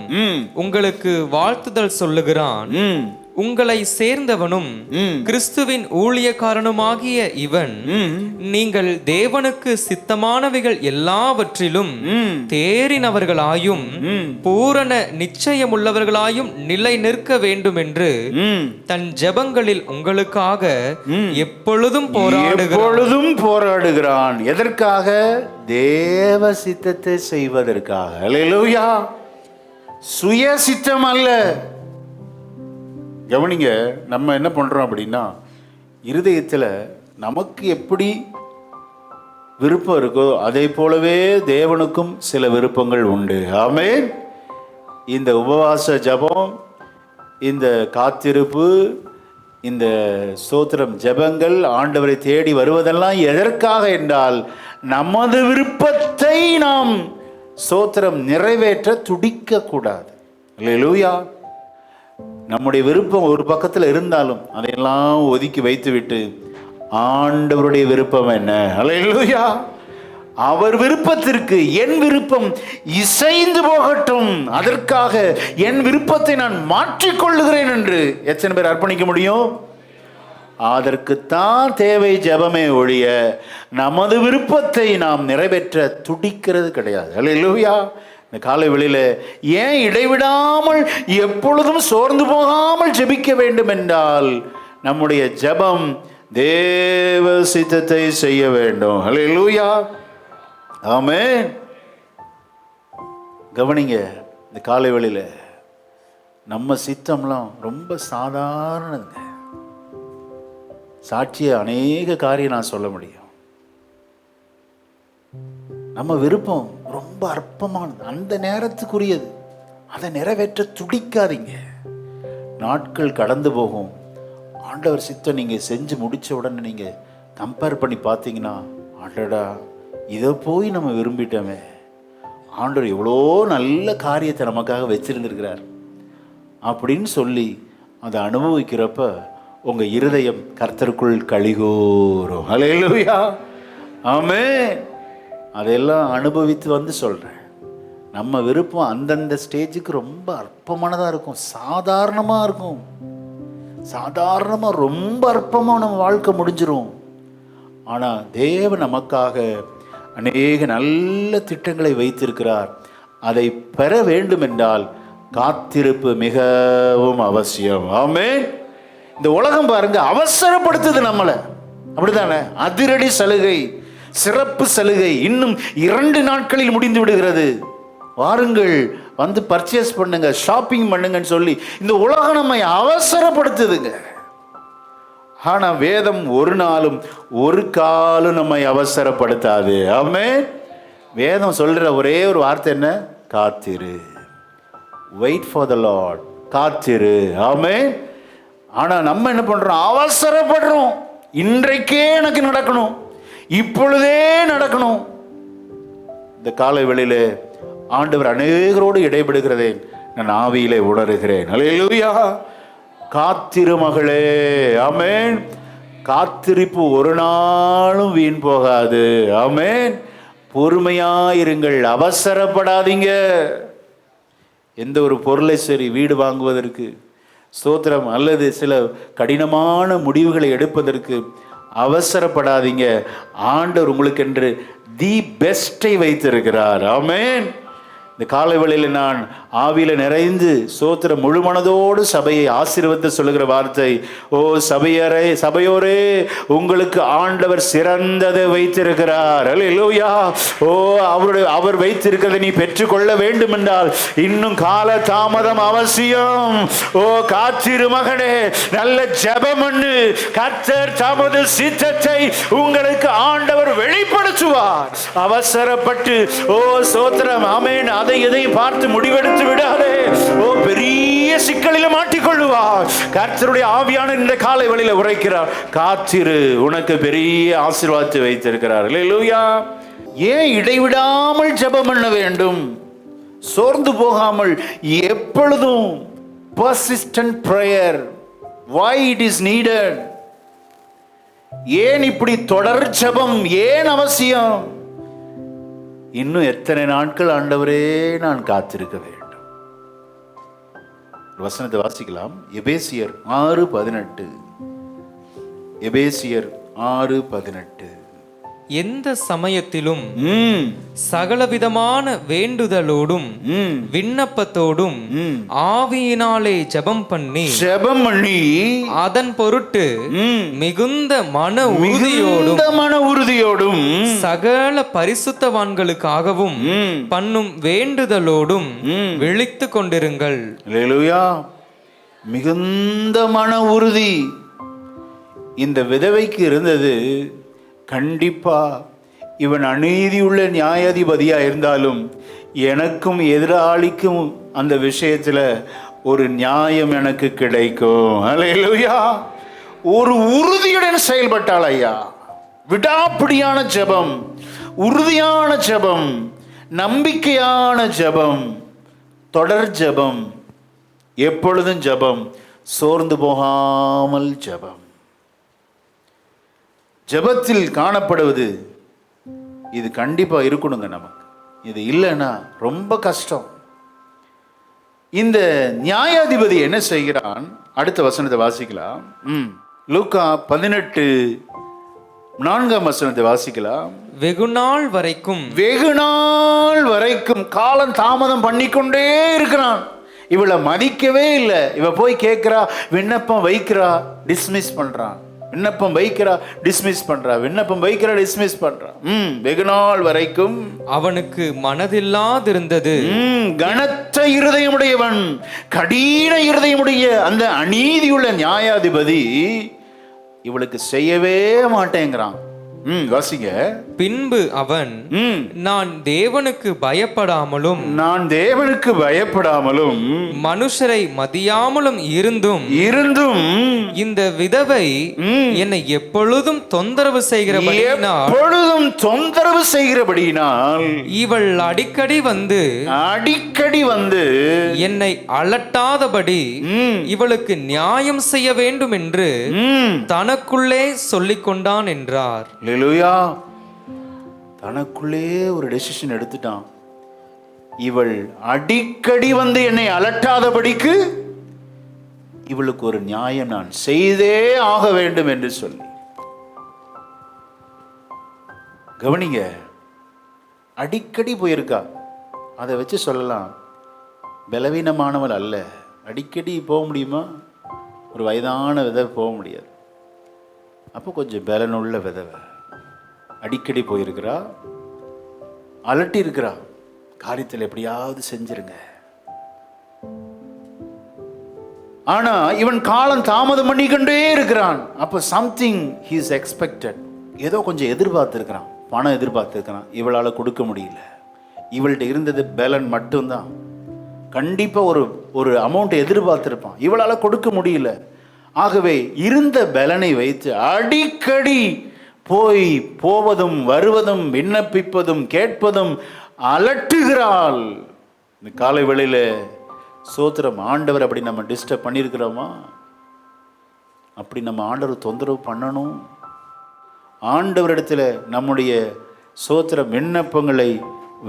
உங்களுக்கு வாழ்த்துதல் சொல்லுகிறான். உங்களை சேர்ந்தவனும் கிறிஸ்துவின் ஊழியக்காரனுமாகிய இவன் நீங்கள் தேவனுக்கு சித்தமானவைகள் எல்லாவற்றிலும் தேறினவர்களாயும் பூரண நிச்சயமுள்ளவர்களாயும் நிலை நிற்க வேண்டும் என்று தன் ஜெபங்களில் உங்களுக்காக எப்பொழுதும்
போராடுகிறான். எதற்காக? தேவ சித்தத்தை செய்வதற்காக. அல்லேலூயா. சுய சித்தம் அல்ல. கவனிங்க, நம்ம என்ன பண்றோம் அப்படின்னா, இருதயத்தில் நமக்கு எப்படி விருப்பம் இருக்கோ அதே போலவே தேவனுக்கும் சில விருப்பங்கள் உண்டு. ஆமென். இந்த உபவாச ஜெபம், இந்த காத்திருப்பு, இந்த ஸ்தோத்திரம் ஜெபங்கள் ஆண்டவரை தேடி வருவதெல்லாம் எதற்காக என்றால், நமது விருப்பத்தை நாம் ஸ்தோத்திரம் நிறைவேற்ற துடிக்க கூடாது. அல்லேலூயா. நம்முடைய விருப்பம் ஒரு பக்கத்தில் இருந்தாலும் அதையெல்லாம் ஒதுக்கி வைத்துவிட்டு ஆண்டவருடைய விருப்பம் என்ன? அல்லேலூயா. அவர் விருப்பத்திற்கு என் விருப்பம் இசைந்து போகட்டும், அதற்காக என் விருப்பத்தை நான் மாற்றிக்கொள்ளுகிறேன் என்று எத்தனை பேர் அர்ப்பணிக்க முடியும்? அதற்குத்தான் தேவை ஜெபமே ஒழிய நமது விருப்பத்தை நாம் நிறைவேற்ற துடிக்கிறது கிடையாது. அல்லேலூயா. இந்த காலை வேளையில ஏன் இடைவிடாமல் எப்பொழுதும் சோர்ந்து போகாமல் ஜெபிக்க வேண்டும் என்றால், நம்முடைய ஜெபம் தேவ சித்தத்தை செய்ய வேண்டும். ஹல்லேலூயா. ஆமென். கவனிங்க, இந்த காலை வேளையில நம்ம சித்தம்லாம் ரொம்ப சாதாரணங்க. சாட்சிய அநேக காரியம் நான் சொல்ல முடியும். நம்ம விருப்பம் ரொம்ப அற்பமானது, அந்த நேரத்துக்குரியது. அதை நிறைவேற்ற துடிக்காதீங்க. நாட்கள் கடந்து போகும். ஆண்டவர் சித்தம் நீங்கள் செஞ்சு முடித்த உடனே நீங்கள் கம்பேர் பண்ணி பார்த்தீங்கன்னா, ஆண்டடா இதை போய் நம்ம விரும்பிட்டோமே, ஆண்டவர் எவ்வளோ நல்ல காரியத்தை நமக்காக வச்சிருந்திருக்கிறார் அப்படின்னு சொல்லி அதை அனுபவிக்கிறப்ப உங்கள் இருதயம் கர்த்தருக்குள் களிகூரும். ஹல்லேலூயா. ஆமென். அதெல்லாம் அனுபவித்து வந்து சொல்கிறேன். நம்ம விருப்பம் அந்தந்த ஸ்டேஜுக்கு ரொம்ப அற்பமானதாக இருக்கும், சாதாரணமாக இருக்கும். சாதாரணமாக ரொம்ப அற்பமாக நம்ம வாழ்க்கை முடிஞ்சிடும். ஆனால் தேவன் நமக்காக அநேக நல்ல திட்டங்களை வைத்திருக்கிறார். அதை பெற வேண்டும் என்றால் காத்திருப்பு மிகவும் அவசியம். ஆமென். இந்த உலகம் பாருங்க அவசரப்படுத்துது நம்மளை, அப்படித்தானே? அதிரடி சலுகை, சிறப்பு சலுகை இன்னும் 2 நாட்களில் முடிந்து விடுகிறது, வாருங்கள் வந்து பர்ச்சேஸ் பண்ணுங்க, ஷாப்பிங் பண்ணுங்கன்னு சொல்லி இந்த உலகம் நம்மை அவசரப்படுத்துதுங்க. ஆனா வேதம் ஒரு நாளும் ஒரு காலும் நம்மை அவசரப்படுத்தாது. ஆமென். வேதம் சொல்ற ஒரே ஒரு வார்த்தை என்ன? காத்திரு. Wait for the lord. காத்திரு. ஆமென். ஆனா நம்ம என்ன பண்றோம்? அவசரப்படுறோம். இன்றைக்கே எனக்கு நடக்கணும், இப்பொழுதே நடக்கணும். இந்த காலை வேளையிலே ஆண்டவர் அநேகரோடு இடைபடுகிறதே நான் ஆவியிலே உணர்கிறேன். அல்லேலூயா. காத்திரு மகளே. ஆமென். காத்திருப்பு ஒரு நாளும் வீண் போகாது. ஆமென். பொறுமையாயிருங்கள், அவசரப்படாதீங்க. எந்த ஒரு பொருளை சரி, வீடு வாங்குவதற்கு ஸ்தோத்திரம், அல்லது சில கடினமான முடிவுகளை எடுப்பதற்கு அவசரப்படாதீங்க. ஆண்டவர் உங்களுக்கு என்று தி பெஸ்டை வைத்திருக்கிறார். ஆமென். இந்த காலை வேளையில் நான் ஆவியில நிறைந்து ஸ்தோத்திரம் முழு மனதோடு சபையை ஆசீர்வதித்து சொல்லுகிற வார்த்தை, ஓ சபையோரே, உங்களுக்கு ஆண்டவர் சிறந்ததை வைத்திருக்கிறார். அல்லேலூயா. ஓ, அவர் வைத்திருக்கிறதை நீ பெற்றுக்கொள்ள வேண்டும் என்றால் இன்னும் கால தாமதம் அவசியம். ஓ காத்திரு மகனே, நல்ல ஜெபம் பண்ணு. கர்த்தர் தமது சித்தத்தை உங்களுக்கு ஆண்டவர் வெளிப்படுத்துவார். அவசரப்பட்டு ஓ ஸ்தோத்திரம் ஆமென் அதை எதையும் பார்த்து முடிவெடுத்து விடாதே. ஓ பெரிய சிக்கலில் மாட்டிக்கொள்ளுவார். கர்த்தருடைய ஆவியான இந்த காலை வேளையில உரைக்கிறார், காத்திரு, உனக்கு பெரிய ஆசீர்வாதத்தை வைத்திருக்கிறார். அல்லேலூயா. ஏன் இடைவிடாமல் ஜெபம் பண்ண வேண்டும்? சோர்ந்து போகாமல் எப்பொழுதும் persistent prayer. Why it is needed? ஏன் இப்படி தொடர் ஜெபம் ஏன் அவசியம்? இன்னும் எத்தனை நாட்கள் ஆண்டவரே நான் காத்திருக்க வேண்டும்? வசனத்தை வாசிக்கலாம். எபேசியர் 6:18. எபேசியர் 6:18.
எந்த சமயத்திலும் சகலவிதமான வேண்டுதலோடும் விண்ணப்பத்தோடும் ஆவியினாலே ஜெபம் பண்ணி அதன் பொருட்டு மிகுந்த மன உறுதியோடும் சகல பரிசுத்தவான்களுக்காகவும் பண்ணும் வேண்டுதலோடும் விழித்துக் கொண்டிருங்கள்.
அல்லேலூயா. மிகுந்த மன உறுதி இந்த விதவைக்கு இருந்தது. கண்டிப்பா இவன் அநீதியுள்ள நியாயாதிபதியா இருந்தாலும் எனக்கும் எதிராளிக்கும் அந்த விஷயத்துல ஒரு நியாயம் எனக்கு கிடைக்கும். அல்லேலூயா. ஒரு உறுதியுடன் செயல்பட்டாள் ஐயா. விடாப்பிடியான ஜெபம், உறுதியான ஜெபம், நம்பிக்கையான ஜெபம், தொடர் ஜெபம், எப்பொழுதும் ஜெபம், சோர்ந்து போகாமல் ஜெபம். ஜெபத்தில் காணப்படுவது இது கண்டிப்பா இருக்கணுங்க நமக்கு. இது இல்லைன்னா ரொம்ப கஷ்டம். இந்த நியாயாதிபதி என்ன செய்கிறான்? அடுத்த வசனத்தை வாசிக்கலாம். லூக்கா 18:4 வாசிக்கலாம்.
வெகுநாள் வரைக்கும்
காலம் தாமதம் பண்ணிக்கொண்டே இருக்கிறான். இவளை மதிக்கவே இல்லை. இவ போய் கேட்கிறா, விண்ணப்பம் வைக்கிறா, டிஸ்மிஸ் பண்றான். விண்ணப்பம் வைக்கிறா, டிஸ்மிஸ் பண்றா. விண்ணப்பம் வைக்கிறா, டிஸ்மிஸ் பண்றா. வெகு நாள் வரைக்கும்
அவனுக்கு மனதில்லாதிருந்தது.
கனத்த இருதயமுடையவன், கடின இருதயமுடைய அந்த அநீதியுள்ள நியாயாதிபதி இவளுக்கு செய்யவே மாட்டேங்கிறான். வாசிங்க.
பின்பு அவன் நான் தேவனுக்கு பயப்படாமலும் மனுஷரை மதியாமலும் இருந்தும் இந்த விதவை என்னை எப்பொழுதும் தொந்தரவு செய்கிறபடியினால் இவள் அடிக்கடி வந்து என்னை அலட்டாதபடி இவளுக்கு நியாயம் செய்ய வேண்டும் என்று தனக்குள்ளே சொல்லிக் கொண்டான் என்றார்.
அல்லேலூயா. தனக்குள்ளே ஒரு டெசிஷன் எடுத்துட்டான். இவள் அடிக்கடி வந்து என்னை அலட்டாதபடிக்கு இவளுக்கு ஒரு நியாயம் நான் செய்தே ஆக வேண்டும் என்று சொல்லி. கவனிங்க, அடிக்கடி போயிருக்கா. அதை வச்சு சொல்லலாம் பலவீனமானவள் அல்ல. அடிக்கடி போக முடியுமா? ஒரு வயதான விதவை போக முடியாது. அப்போ கொஞ்சம் பலனுள்ள விதவை அடிக்கடி போயிருக்கிறா, அலட்டி இருக்கிறா. காரியத்தில் எப்படியாவது செஞ்சிருங்க. ஆனா இவன் காலம் தாமதம் பண்ணிக்கொண்டே இருக்கிறான். அப்போ சம்திங் ஹி இஸ் எக்ஸ்பெக்டட். ஏதோ கொஞ்சம் எதிர்பார்த்துருக்கிறான், பணம் எதிர்பார்த்துருக்கிறான். இவளால் கொடுக்க முடியல. இவள்கிட்ட இருந்தது பலன் மட்டும்தான். கண்டிப்பாக ஒரு அமௌண்ட்டை எதிர்பார்த்துருப்பான், இவளால் கொடுக்க முடியல. ஆகவே இருந்த பலனை வைத்து அடிக்கடி போவதும் வருவதும் விண்ணப்பிப்பதும் கேட்பதும் அலட்டுகிறாள். இந்த காலை வேளையில சோத்திரம். ஆண்டவர் அப்படி நம்ம டிஸ்டர்ப் பண்ணியிருக்கிறோமா? அப்படி நம்ம ஆண்டவர் தொந்தரவு பண்ணணும்? ஆண்டவரிடத்தில் நம்முடைய சோத்திர விண்ணப்பங்களை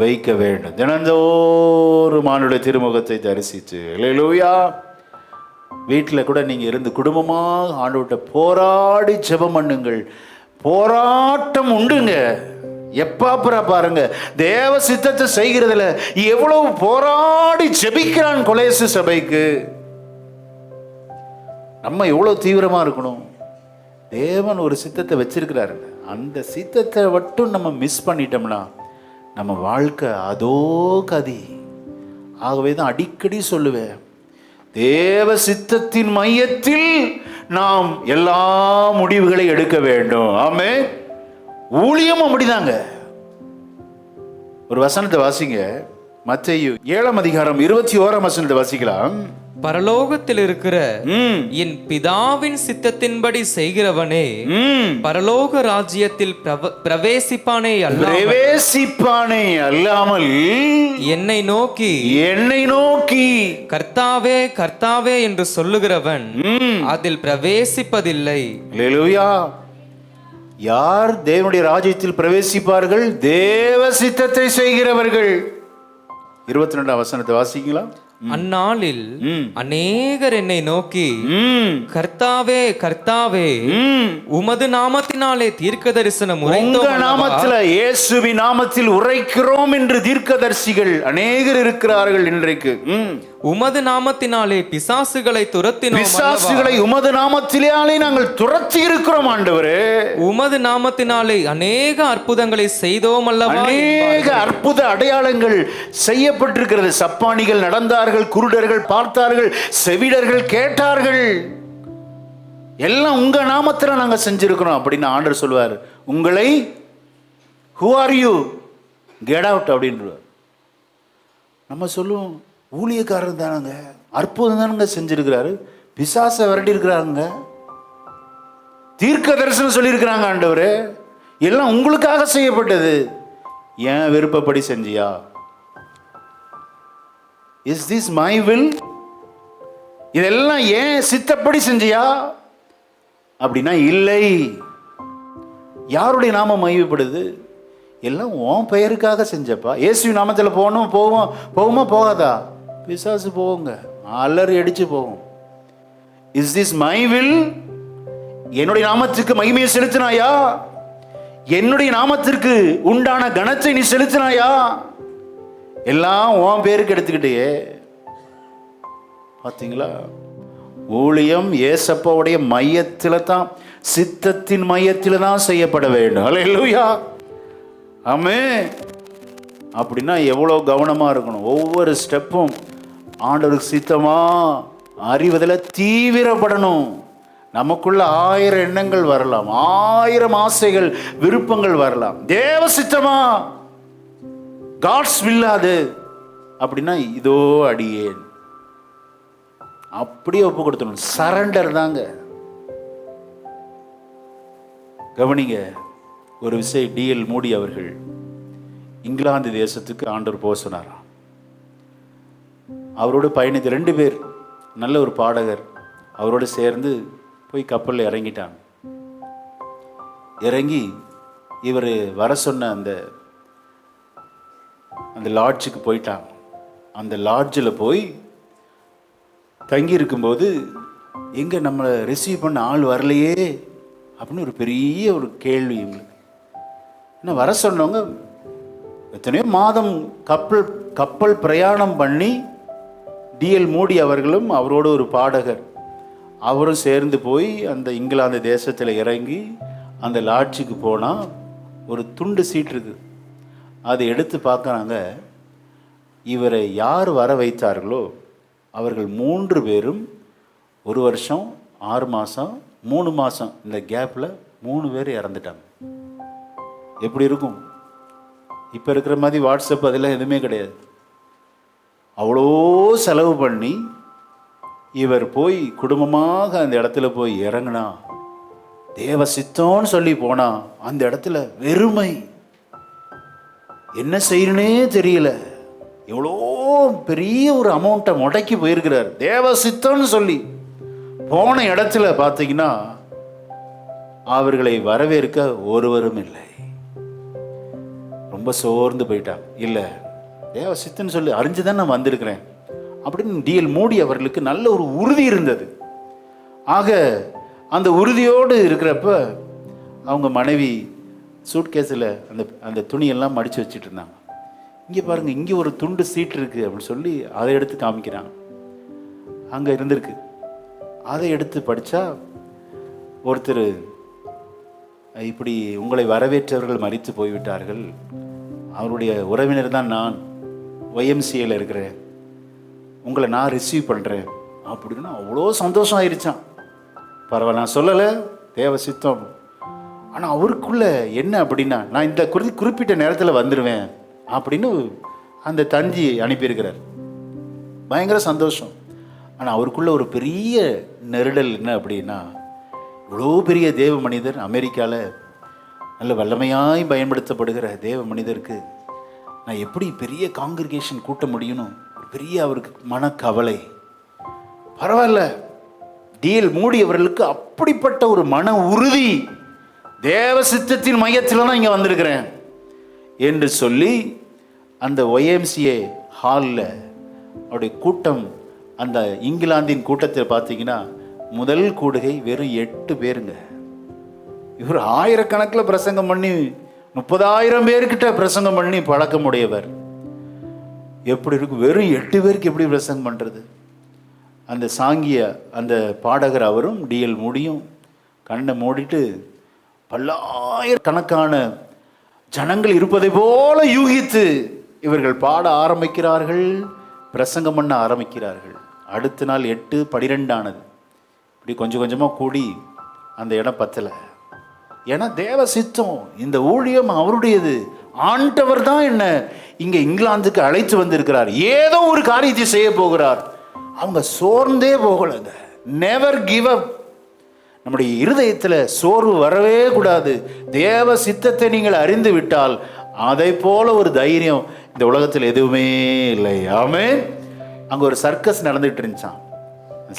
வைக்க வேண்டும். தினந்தோறும் ஆண்டவருடைய திருமுகத்தை தரிசித்து, அல்லேலூயா. வீட்டில் கூட நீங்கள் இருந்து குடும்பமாக ஆண்டவர்கிட்ட போராடி ஜெபம் பண்ணுங்கள். போராட்டம் உண்டுங்க. எப்பா பாருங்க, தேவ சித்தத்தை செய்கிறதுல எவ்வளவு போராடி ஜெபிக்கிறான் கொலேசு சபைக்கு. நம்ம எவ்வளவு தீவிரமா இருக்கணும். தேவன் ஒரு சித்தத்தை வச்சிருக்கிறாருங்க. அந்த சித்தத்தை மட்டும் நம்ம மிஸ் பண்ணிட்டோம்னா நம்ம வாழ்க்கை அதோ கதி. ஆகவே தான் அடிக்கடி சொல்லுவேன், தேவ சித்தத்தின் மையத்தில் நாம் எல்லா முடிவுகளை எடுக்க வேண்டும். ஆமென். ஊழியம் அப்படிதாங்க. ஒரு வசனத்தை வாசிங்க. மத்தேயு 7ஆம் அதிகாரம் 21ஆம் வசனத்தை வாசிக்கலாம்.
பரலோகத்தில் இருக்கிற என் பிதாவின் சித்தத்தின்படி செய்கிறவனே பரலோக ராஜ்யத்தில் பிரவேசிப்பானே அல்லாமல் என்னை நோக்கி கர்த்தாவே கர்த்தாவே என்று சொல்லுகிறவன் அதில் பிரவேசிப்பதில்லை.
அல்லேலூயா. யார் தேவனுடைய ராஜ்யத்தில் பிரவேசிப்பார்கள்? தேவ சித்தத்தை செய்கிறவர்கள். 22ஆம் வசனத்தை வாசிக்கலாம்.
அந்நாளில் அநேகர் என்னை நோக்கி கர்த்தாவே கர்த்தாவே உமது நாமத்தினாலே தீர்க்க தரிசனம்
உங்க நாமத்தில், இயேசுவின் நாமத்தில் உரைக்கிறோம் என்று தீர்க்கதரிசிகள் அநேகர் இருக்கிறார்கள் இன்றைக்கு.
உமது நாமத்தினாலே பிசாசுகளை துரத்தினோம்.
பிசாசுகளை உமது நாமத்தினாலே நாங்கள் துரத்தி இருக்கிறோம் ஆண்டவரே.
உமது நாமத்தினாலே அநேக அற்புதங்களை செய்தோம் அல்லவா?
அநேக அற்புத அடையாளங்கள் செய்யப்பட்டிருக்கிறது. சப்பானிகள் நடந்தார்கள், குருடர்கள் பார்த்தார்கள், செவிடர்கள் கேட்டார்கள். எல்லாம் உங்க நாமத்தில் நாங்க செஞ்சிருக்கிறோம் அப்படின்னு ஆண்டவர் சொல்வார். உங்களை who are you? get out அப்படின்றார். நம்ம சொல்லுவோம், ஊழியக்காரர் தானங்க, அற்புதம் தானுங்க செஞ்சிருக்கிறாரு, பிசாசை விரட்டி இருக்கிறாங்க, தீர்க்க தரிசனம் சொல்லியிருக்கிறாங்க. ஆண்டவரே, எல்லாம் உங்களுக்காக செய்யப்பட்டது. ஏன் விருப்பப்படி செஞ்சியா? Is this my will? இதெல்லாம் ஏன் சித்தப்படி செஞ்சியா அப்படின்னா இல்லை. யாருடைய நாமம் மகிமைப்படுது? எல்லாம் உன் பெயருக்காக செஞ்சப்பா. இயேசு நாமத்தில் போகுமா போகாதா? பிசாசு போகுங்க, அலறி அடிச்சு போகும். Is this my will? என்னுடைய நாமத்துக்கு மகிமையை செலுத்தினாயா? என்னுடைய நாமத்திற்கு உண்டான கனத்தை நீ செலுத்தினாயா? எல்லாம் உன் பேருக்கு எடுத்துக்கிட்டே. பார்த்தீங்களா? ஊழியம் ஏசப்பாவுடைய மையத்தில் தான், சித்தத்தின் மையத்தில் தான் செய்யப்பட வேண்டும். அல்லேலூயா. ஆமென். அப்படின்னா எவ்வளோ கவனமாக இருக்கணும். ஒவ்வொரு ஸ்டெப்பும் ஆண்டவருக்கு சித்தமா அறிவதில் தீவிரப்படணும். நமக்குள்ள 1000 எண்ணங்கள் வரலாம், 1000 ஆசைகள் விருப்பங்கள் வரலாம். தேவ சித்தமா, காட்ஸ் வில்லாது அப்படின்னா இதோ அடியேன் அப்படியே ஒப்பு கொடுத்தணும். சரண்டர் தாங்க. கவனிங்க, ஒரு விஷயம், டிஎல் மூடி அவர்கள் இங்கிலாந்து தேசத்துக்கு ஆண்டவர் போக சொன்னாராம். அவரோடு பயணித்த 2 பேர், நல்ல ஒரு பாடகர், அவரோடு சேர்ந்து போய் கப்பலில் இறங்கிட்டாங்க. இறங்கி இவர் வர சொன்ன அந்த லாட்ஜுக்கு போயிட்டாங்க. அந்த லாட்ஜில் போய் தங்கி இருக்கும்போது, எங்கே நம்மளை ரிசீவ் பண்ண ஆள் வரலையே அப்படின்னு ஒரு பெரிய ஒரு கேள்வி இவங்களுக்கு. என்ன வர சொன்னவங்க எத்தனையோ மாதம் கப்பல் பிரயாணம் பண்ணி, டிஎல் மூடி அவர்களும் அவரோடு ஒரு பாடகர் அவரும் சேர்ந்து போய் அந்த இங்கிலாந்து தேசத்தில் இறங்கி அந்த லாட்ஜுக்கு போனால் ஒரு துண்டு சீட் இருக்குது. அதை எடுத்து பார்க்குறாங்க. இவரை யார் வர வைத்தார்களோ அவர்கள் 3 பேரும் 1 வருஷம் 6 மாதம் 3 மாதம் இந்த கேப்பில் 3 பேர் இறந்துட்டாங்க. எப்படி இருக்கும்? இப்போ இருக்கிற மாதிரி வாட்ஸ்அப் அதெல்லாம் எதுவுமே கிடையாது. அவ்வளோ செலவு பண்ணி இவர் போய் குடும்பமாக அந்த இடத்துல போய் இறங்கினா, தேவ சித்தம்னு சொல்லி போனா, அந்த இடத்துல வெறுமை, என்ன செய்யணுன்னே தெரியல, எவ்வளோ பெரிய ஒரு அமௌண்ட்டை முடக்கி போயிருக்கிறார் தேவ சித்தம்னு சொல்லி. போன இடத்துல பார்த்தீங்கன்னா அவர்களை வரவேற்க ஒருவரும் இல்லை. ரொம்ப சோர்ந்து போயிட்டாங்க. இல்லை, தேவ சித்தன்னு சொல்லி அறிஞ்சுதான் நான் வந்திருக்கிறேன் அப்படின்னு டிஎல் மோடி அவர்களுக்கு நல்ல ஒரு உறுதி இருந்தது. ஆக அந்த உறுதியோடு இருக்கிறப்ப அவங்க மனைவி சூட்கேஸில் அந்த துணியெல்லாம் மடித்து வச்சுட்டு இருந்தாங்க. இங்கே பாருங்கள், இங்கே ஒரு துண்டு சீட் இருக்குது அப்படின்னு சொல்லி அதை எடுத்து காமிக்கிறாங்க. அங்கே இருந்திருக்கு. அதை எடுத்து படித்தா ஒருத்தர், இப்படி உங்களை வரவேற்றவர்கள் மரித்து போய்விட்டார்கள், அவருடைய உறவினர் தான் நான், ஒய்எம்சிஏல இருக்கிறேன், உங்களை நான் ரிசீவ் பண்ணுறேன் அப்படின்னா அவ்வளோ சந்தோஷம் ஆயிடுச்சான். பரவாயில்ல, நான் சொல்லலை, தேவ சித்தம். ஆனால் அவருக்குள்ள என்ன அப்படின்னா, நான் இந்த குறிப்பிட்ட நேரத்தில் வந்துடுவேன் அப்படின்னு அந்த தந்தி அனுப்பியிருக்கிறார். பயங்கர சந்தோஷம். ஆனால் அவருக்குள்ள ஒரு பெரிய நெருடல் என்ன அப்படின்னா, இவ்வளோ பெரிய தேவ மனிதர், அமெரிக்காவில் நல்ல வல்லமையாய் பயன்படுத்தப்படுகிற தேவ மனிதருக்கு நான் எப்படி பெரிய காங்கிரிகேஷன் கூட்ட முடியணும், ஒரு பெரிய அவருக்கு மனக்கவலை. பரவாயில்ல, டிஎல் மோடி அவர்களுக்கு அப்படிப்பட்ட ஒரு மன உறுதி, தேவ சித்தத்தின் மையத்தில் தான் இங்கே வந்திருக்கிறேன் என்று சொல்லி அந்த ஒய்எம்சிஏ ஹாலில் அவருடைய கூட்டம், அந்த இங்கிலாந்தின் கூட்டத்தில் பார்த்தீங்கன்னா முதல் கூடுகை வெறும் 8 பேருங்க. இவர் ஆயிரக்கணக்கில் பிரசங்கம் பண்ணி 30,000 பேர்கிட்ட பிரசங்கம் பண்ணி பழக்கமுடையவர். எப்படி இருக்கும், வெறும் 8 பேருக்கு எப்படி பிரசங்கம் பண்ணுறது? அந்த சாங்கிய அந்த பாடகர் அவரும் டிஎல் மோடியும் கண்ணை மூடிட்டு பல்லாயிரக்கணக்கான ஜனங்கள் இருப்பதை போல யூகித்து இவர்கள் பாட ஆரம்பிக்கிறார்கள், பிரசங்கம் பண்ண ஆரம்பிக்கிறார்கள். அடுத்த நாள் 8, 12 ஆனது. இப்படி கொஞ்சம் கொஞ்சமாக கூடி அந்த இடம் பத்தலை. ஏன்னா தேவ சித்தம், இந்த ஊழியம் அவருடையது. ஆண்டவர் தான் என்ன இங்கே இங்கிலாந்துக்கு அழைத்து வந்திருக்கிறார், ஏதோ ஒரு காரியத்தை செய்ய போகிறார். அவங்க சோர்ந்தே போகலைங்க. Never give up. நம்முடைய இருதயத்தில் சோர்வு வரவே கூடாது. தேவ சித்தத்தை நீங்கள் அறிந்து விட்டால் அதை போல ஒரு தைரியம் இந்த உலகத்தில் எதுவுமே இல்லை. ஆமென். அங்கே ஒரு சர்க்கஸ் நடந்துகிட்டு இருந்துச்சான்.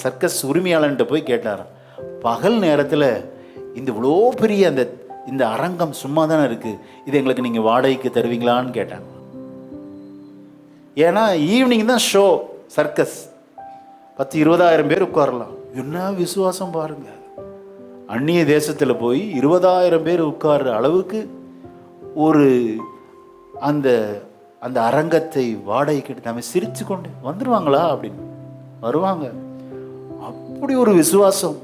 சர்க்கஸ் உரிமையாளன்ட்ட போய் கேட்டாராம், பகல் நேரத்தில் இந்த இவ்வளோ பெரிய இந்த அரங்கம் சும்மா தானே இருக்குது, இது எங்களுக்கு நீங்கள் வாடகைக்கு தருவீங்களான்னு கேட்டாங்க. ஏன்னா ஈவினிங் தான் ஷோ, சர்க்கஸ் 10-20,000 பேர் உட்காரலாம். என்ன விசுவாசம் பாருங்க. அந்நிய தேசத்தில் போய் 20,000 பேர் உட்கார்ற அளவுக்கு ஒரு அந்த அந்த அரங்கத்தை வாடகைக்கு நம்ம சிரிச்சு கொண்டு வந்துடுவாங்களா அப்படின்னு வருவாங்க. அப்படி ஒரு விசுவாசம்,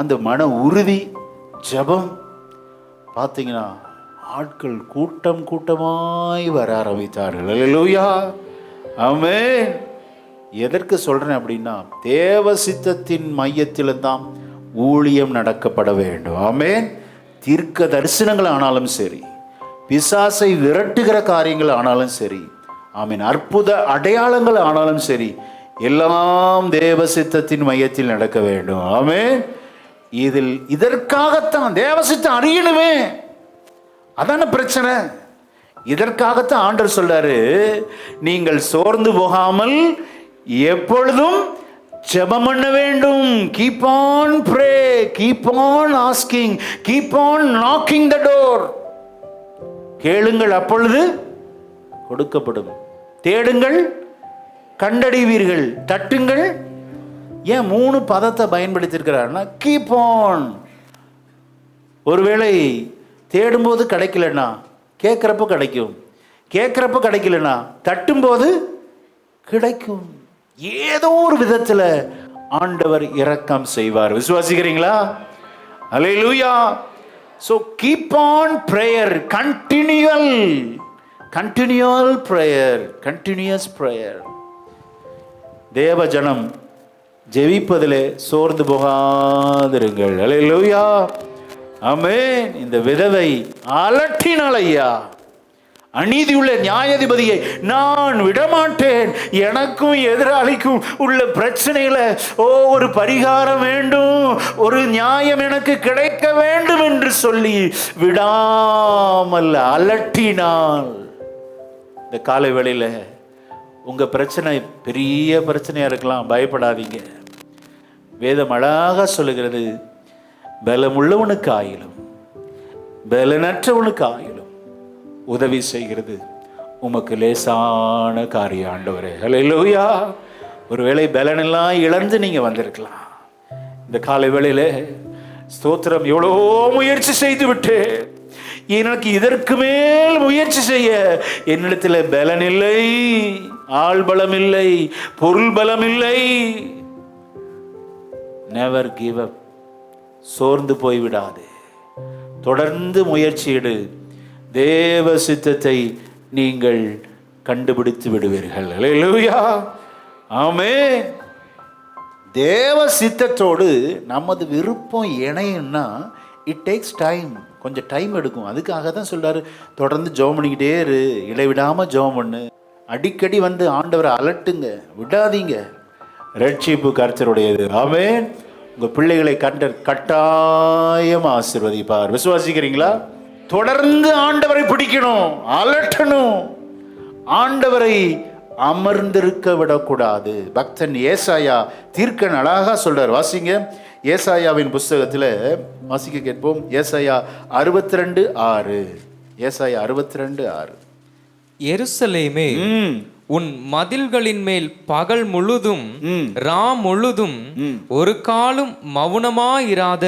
அந்த மன உறுதி, ஜெபம். பார்த்தீங்கன்னா ஆட்கள் கூட்டம் கூட்டமாய் வர ஆரம்பித்தார்கள். அல்லேலூயா, ஆமென். எதற்கு சொல்றேன் அப்படின்னா, தேவ சித்தத்தின் மையத்தில் தான் ஊழியம் நடக்கப்பட வேண்டும். ஆமென். தீர்க்க தரிசனங்கள் ஆனாலும் சரி, பிசாசை விரட்டுகிற காரியங்கள் ஆனாலும் சரி, ஆமென், அற்புத அடையாளங்கள் ஆனாலும் சரி, எல்லாம் தேவ சித்தத்தின் மையத்தில் நடக்க வேண்டும். ஆமென். இதற்காகத்தான் தேவ சித்தம் அறியணுமே, அதான பிரச்சனை. இதற்காகத்தான் ஆண்டவர் சொல்றாரு, நீங்கள் சோர்ந்து போகாமல் எப்பொழுதும் ஜெபம் பண்ண வேண்டும். Keep on pray, keep on asking, keep on knocking the door. கேளுங்கள் அப்பொழுது கொடுக்கப்படும், தேடுங்கள் கண்டடைவீர்கள், தட்டுங்கள். ஏன் 3 பதத்தை பயன்படுத்தியிருக்கிறார்னா, கீப் ஆன். ஒருவேளை தேடும்போது கிடைக்கலன்னா கேட்குறப்ப கிடைக்கும், கேட்குறப்ப கிடைக்கலன்னா தட்டும்போது கிடைக்கும். ஏதோ ஒரு விதத்தில் ஆண்டவர் இரக்கம் செய்வார். விசுவாசிக்கிறீங்களா? அல்லேலூயா. So keep on prayer, continual prayer, continuous prayer. தேவ ஜனம் ஜெபிப்பதிலே சோர்ந்து போகாதிருங்கள். அல்லேலூயா, ஆமென். இந்த விதவை அலட்டினாள் ஐயா, அநீதியுள்ள நியாயாதிபதியை நான் விடமாட்டேன், எனக்கும் எதிராளிக்கும் உள்ள பிரச்சனையில ஒரு பரிகாரம் வேண்டும், ஒரு நியாயம் எனக்கு கிடைக்க வேண்டும் என்று சொல்லி விடாமல் அலட்டினாள். இந்த காலை வேளையில உங்கள் பிரச்சனை பெரிய பிரச்சனையாக இருக்கலாம், பயப்படாதீங்க. வேதம் அழகாக சொல்லுகிறது, பலமுள்ளவனுக்கு ஆயிலும் பலனற்றவனுக்கு ஆயிலும் உதவி செய்கிறது உமக்கு லேசான காரியம் ஆண்டவரே. ஹல்லேலூயா. ஒருவேளை பலனெல்லாம் இழந்து நீங்கள் வந்திருக்கலாம். இந்த காலை வேளையில ஸ்தோத்திரம், எவ்வளோ முயற்சி செய்து விட்டு எனக்கு இதற்கு மேல் முயற்சி செய்ய என்னிடத்தில் பலன் இல்லை, ஆள் பலம் இல்லை, பொருள் பலம் இல்லை. Never give up. சோர்ந்து போய்விடாது, தொடர்ந்து முயற்சியிடு. தேவ சித்தத்தை நீங்கள் கண்டுபிடித்து விடுவீர்கள். ஹல்லேலூயா. ஆமென். தேவ சித்தத்தோடு நமது விருப்பம் இணையும்னா இட் டேக்ஸ் டைம், கொஞ்சம் டைம் எடுக்கும். அதுக்காக தான் சொல்றாரு, தொடர்ந்து ஜெபம் பண்ணிக்கிட்டே இரு, இடைவிடாமல் ஜெபம் பண்ணு. அடிக்கடி வந்து ஆண்டவரை அலட்டுங்க, விடாதீங்க. ரட்சிப்பு கர்த்தருடையது. ஆமென். உங்கள் பிள்ளைகளை கட்டாயம் ஆசீர்வதிப்பார். விசுவாசிக்கிறீங்களா? தொடர்ந்து ஆண்டவரை பிடிக்கணும், அலட்டணும். ஆண்டவரை அமர்ந்திருக்க விடக்கூடாது. பக்தன் ஏசாயா தீர்க்கன் அழகா சொல்றார். வாசிங்க, ஏசாயாவின் புஸ்தகத்தில் வாசிக்க கேட்போம். ஏசாயா 62:6. ஏசாயா 62:6.
எருசலேமே, உன் மதில்களின் மேல் பகல் முழுதும் ராம் முழுதும் ஒரு காலும் மௌனமாயிராத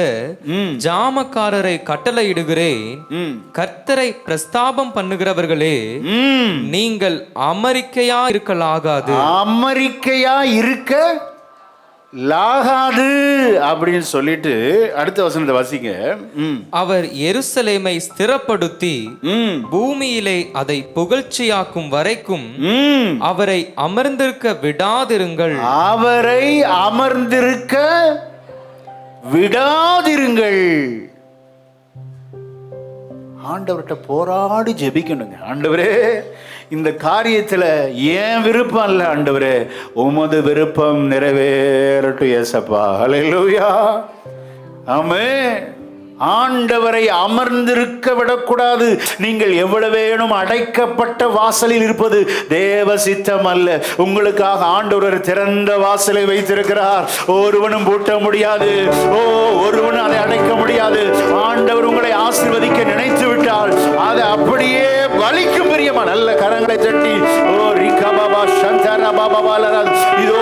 ஜாமக்காரரை கட்டளையிடுகிறேன். கர்த்தரை பிரஸ்தாபம் பண்ணுகிறவர்களே, நீங்கள் அமெரிக்கையா இருக்கலாகாது.
அமெரிக்கையா இருக்க லாகாது அப்படின்னு சொல்லிட்டு அடுத்த வசனத்தை வாசிங்க.
அவர் எருசலேமை ஸ்திரப்படுத்தி பூமியிலே அதை புகழ்ச்சியாக்கும் வரைக்கும் அவரை அமர்ந்திருக்க விடாதிருங்கள்.
அவரை அமர்ந்திருக்க விடாதிருங்கள். ஆண்டவர்கிட்ட போராடி ஜெபிக்கணுங்க. ஆண்டவரே, இந்த காரியத்தில் ஏன் விருப்பம் இல்லை ஆண்டவரே, உமது விருப்பம் நிறைவேறட்டும் ஏசப்பா. ஹல்லேலூயா. ஆமென். ஆண்டவரை அமர்ந்திருக்க விடக்கூடாது. நீங்கள் எவ்வளவு வேணும் அடைக்கப்பட்ட வாசலில் இருப்பது தேவ சித்தம் அல்ல. உங்களுக்காக ஆண்டவர் திறந்த வாசலை வைத்திருக்கிறார். ஒருவனும் பூட்ட முடியாது. ஒருவனும் அதை அடைக்க முடியாது. ஆண்டவர் உங்களை ஆசீர்வதிக்க நினைத்து விட்டால் அது அப்படியே வலிக்கும். பிரியமா நல்ல கரங்களை தட்டி இதோ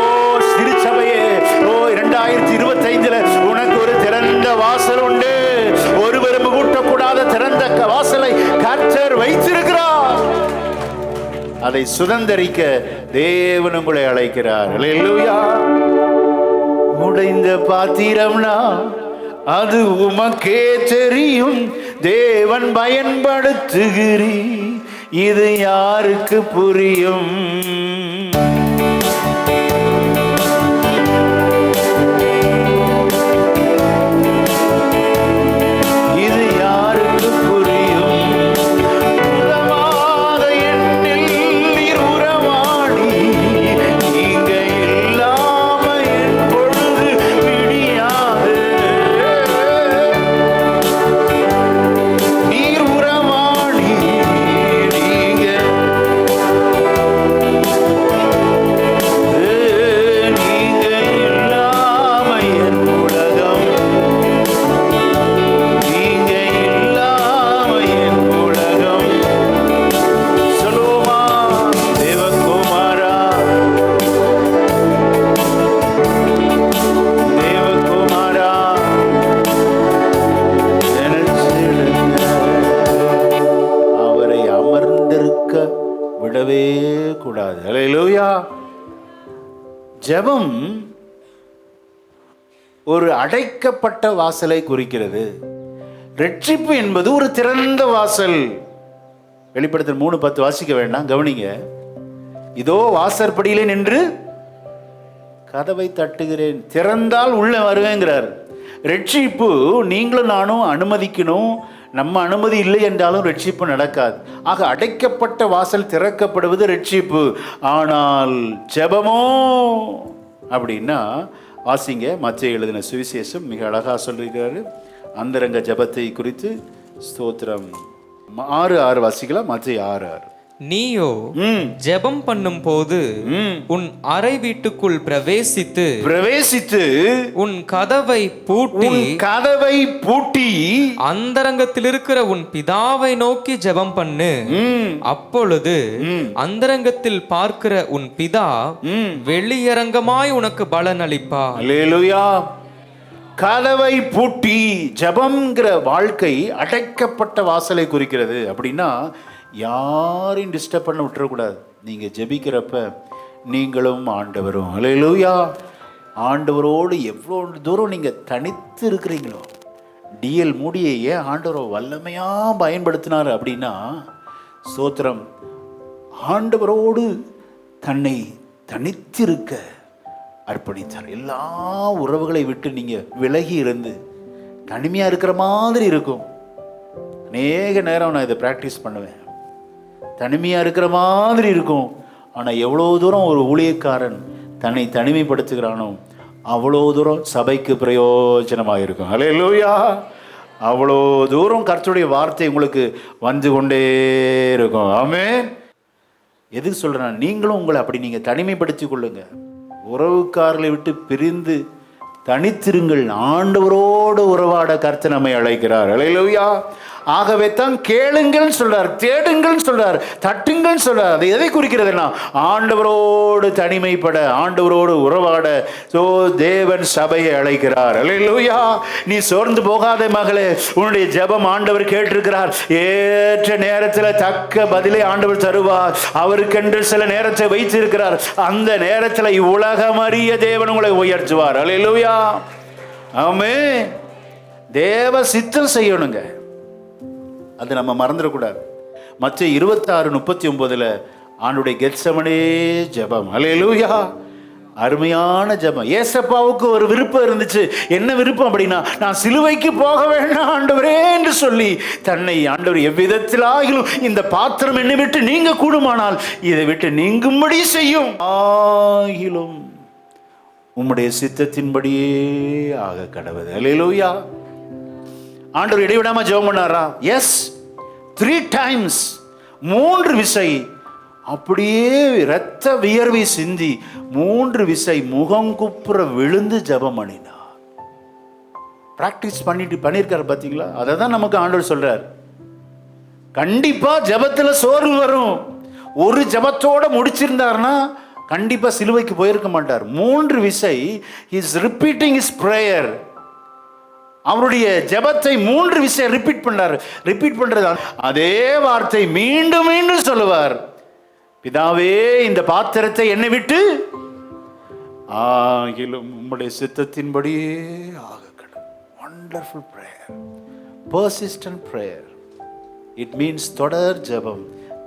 திருச்சபையே, 2025 உனக்கு ஒரு திறந்த வாசல் உண்டு. ஒருவரும் கூட்டக்கூடாத திறந்த வாசலை கர்த்தர் வைத்திருக்கிறார். அதை சுதந்தரிக்க தேவன் உங்களை அழைக்கிறார். ஹல்லேலூயா. உடைந்த பாத்திரம்னா அது உமக்கே தெரியும், தேவன் பயன்படுத்துகிறீர், இது யாருக்கு புரியும்? விடவே கூடாது. ஹல்லேலூயா. ஜெபம் ஒரு அடைக்கப்பட்ட வாசலை குறிக்கிறது. ரட்சிப்பு என்பது ஒரு திறந்த வாசல். வெளிப்படுத்தல் 3:10 வாசிக்க வேண்டாம், கவனிங்க. இதோ வாசற்படியிலே நின்று கதவை தட்டுகிறேன், திறந்தால் உள்ள வருவேங்கிறார். ரட்சிப்பு நீங்களும் நானும் அனுமதிக்கணும். நம்ம அனுமதி இல்லை என்றாலும் ரட்சிப்பு நடக்காது. ஆக அடைக்கப்பட்ட வாசல் திறக்கப்படுவது ரட்சிப்பு. ஆனால் ஜெபமோ அப்படின்னா வாசிங்க, மத்தேயு எழுதின சுவிசேஷம் மிக அழகா சொல்லியிருக்கிறாரு அந்தரங்க ஜெபத்தை குறித்து. ஸ்தோத்திரம். 6:6 வாசிக்கலாம். மத்தேயு 6:6.
நீயோ ஜெபம் பண்ணும் போது உன் அறை வீட்டுக்குள் பிரவேசித்து உன் கதவை பூட்டி அந்தரங்கத்தில் இருக்கிற உன் பிதாவை நோக்கி ஜெபம் பண்ணு. அப்பொழுது அந்தரங்கத்தில் பார்க்கிற உன் பிதா வெளியரங்கமாய் உனக்கு பலன் அளிப்பார்.
அல்லேலூயா. கதவை பூட்டி ஜெபம்ங்கிற வாழ்க்கை அடைக்கப்பட்ட வாசலை குறிக்கிறது. அப்படின்னா யாரையும் டிஸ்டர்ப் பண்ண விட்டுறக்கூடாது. நீங்கள் ஜெபிக்கிறப்ப நீங்களும் ஆண்டவரும், அல்லேலூயா, ஆண்டவரோடு எவ்வளோ தூரம் நீங்கள் தனித்து இருக்கிறீங்களோ. டிஎல் மூடியை ஏன் ஆண்டவரை வல்லமையாக பயன்படுத்தினார் அப்படின்னா, ஸ்தோத்திரம், ஆண்டவரோடு தன்னை தனித்திருக்க அர்ப்பணித்தார். எல்லா உறவுகளை விட்டு நீங்கள் விலகி இருந்து தனிமையாக இருக்கிற மாதிரி இருக்கும். அநேக நேரம் நான் இதை ப்ராக்டிஸ் பண்ணுவேன். தனிமையாக இருக்கிற மாதிரி இருக்கும். ஆனால் எவ்வளோ தூரம் ஒரு ஊழியக்காரன் தன்னை தனிமைப்படுத்துகிறானோ அவ்வளோ தூரம் சபைக்கு பிரயோஜனமாக இருக்கும். அல்லேலூயா. அவ்வளோ தூரம் கர்த்தருடைய வார்த்தை உங்களுக்கு வந்து கொண்டே இருக்கும். ஆமென். எதுக்கு சொல்கிறேன், நீங்களும் உங்களை அப்படி நீங்கள் தனிமைப்படுத்தி கொள்ளுங்க. உறவுக்காரர்களை விட்டு பிரிந்து தனித்திருங்கள். ஆண்டவரோடு உறவாட கர்த்தர் நம்மை அழைக்கிறார். அல்லேலூயா. ஆகவே தான் கேளுங்கள் சொல்றார், தேடுங்கள் சொல்றார், தட்டுங்கள் சொல்றார். அது எதை குறிக்கிறதுனா ஆண்டவரோடு தனிமைப்பட, ஆண்டவரோடு உறவாட தேவன் சபையை அழைக்கிறார். அல்லேலூயா. நீ சோர்ந்து போகாத மகளே, உன்னுடைய ஜெபம் ஆண்டவர் கேட்டிருக்கிறார். ஏற்ற நேரத்தில் தக்க பதிலை ஆண்டவர் தருவார். அவருக்கென்று சில நேரத்தை வைத்திருக்கிறார். அந்த நேரத்தில் உலகம் அறிய தேவன் உங்களை உயர்த்துவார். அல்லேலூயா. ஆமென். தேவ சித்தம் செய்யணுங்க, அது நம்ம மறந்துடக்கூடாது. மத்தேயு 26:39 ஆண்டுடைய கெத்செமனே ஜெபம். அல்லேலூயா. அருமையான ஜெபம். ஏசப்பாவுக்கு ஒரு விருப்பம் இருந்துச்சு. என்ன விருப்பம் அப்படின்னா, நான் சிலுவைக்கு போக வேண்டாம் ஆண்டவரே என்று சொல்லி தன்னை ஆண்டவர் எவ்விதத்திலாகிலும் இந்த பாத்திரம் என்னை விட்டு நீங்க கூடுமானால் இதை விட்டு நீங்கும்படி செய்யும், ஆகிலும் உம்முடைய சித்தத்தின்படியே ஆக கடவுது. அல்லேலூயா. ஆண்டவர் இடைவிடாம ஜெபம் பண்ணாரா? எஸ். 3 times, 3 விசை அப்படியே இரத்த வியர்வை சிந்தி 3 விசை முகங்குப்புற விழுந்து ஜெபம் பண்ணினார். பிராக்டிஸ் பண்ணியிருக்காரு பார்த்தீங்களா? அதை தான் நமக்கு ஆண்டவர் சொல்றார். கண்டிப்பா ஜெபத்துல சோர்வு வரும். ஒரு ஜெபத்தோட முடிச்சிருந்தாருன்னா கண்டிப்பா சிலுவைக்கு போயிருக்க மாட்டார். 3 விசை இஸ் ரிப்பீட்டிங் இஸ் பிரேயர். அவருடைய ஜெபத்தை 3 விசை ரிப்பீட் பண்ணார். ரிப்பீட் பண்றது அதே வார்த்தை மீண்டும் மீண்டும் சொல்லுவார். பிதாவே, இந்த பாத்திரத்தை என்னை விட்டு ஆகிலும் உம்முடைய சித்தத்தின்படியே ஆக கடவுள். Wonderful prayer, persistent prayer. It means தொடர் ஜெபம்,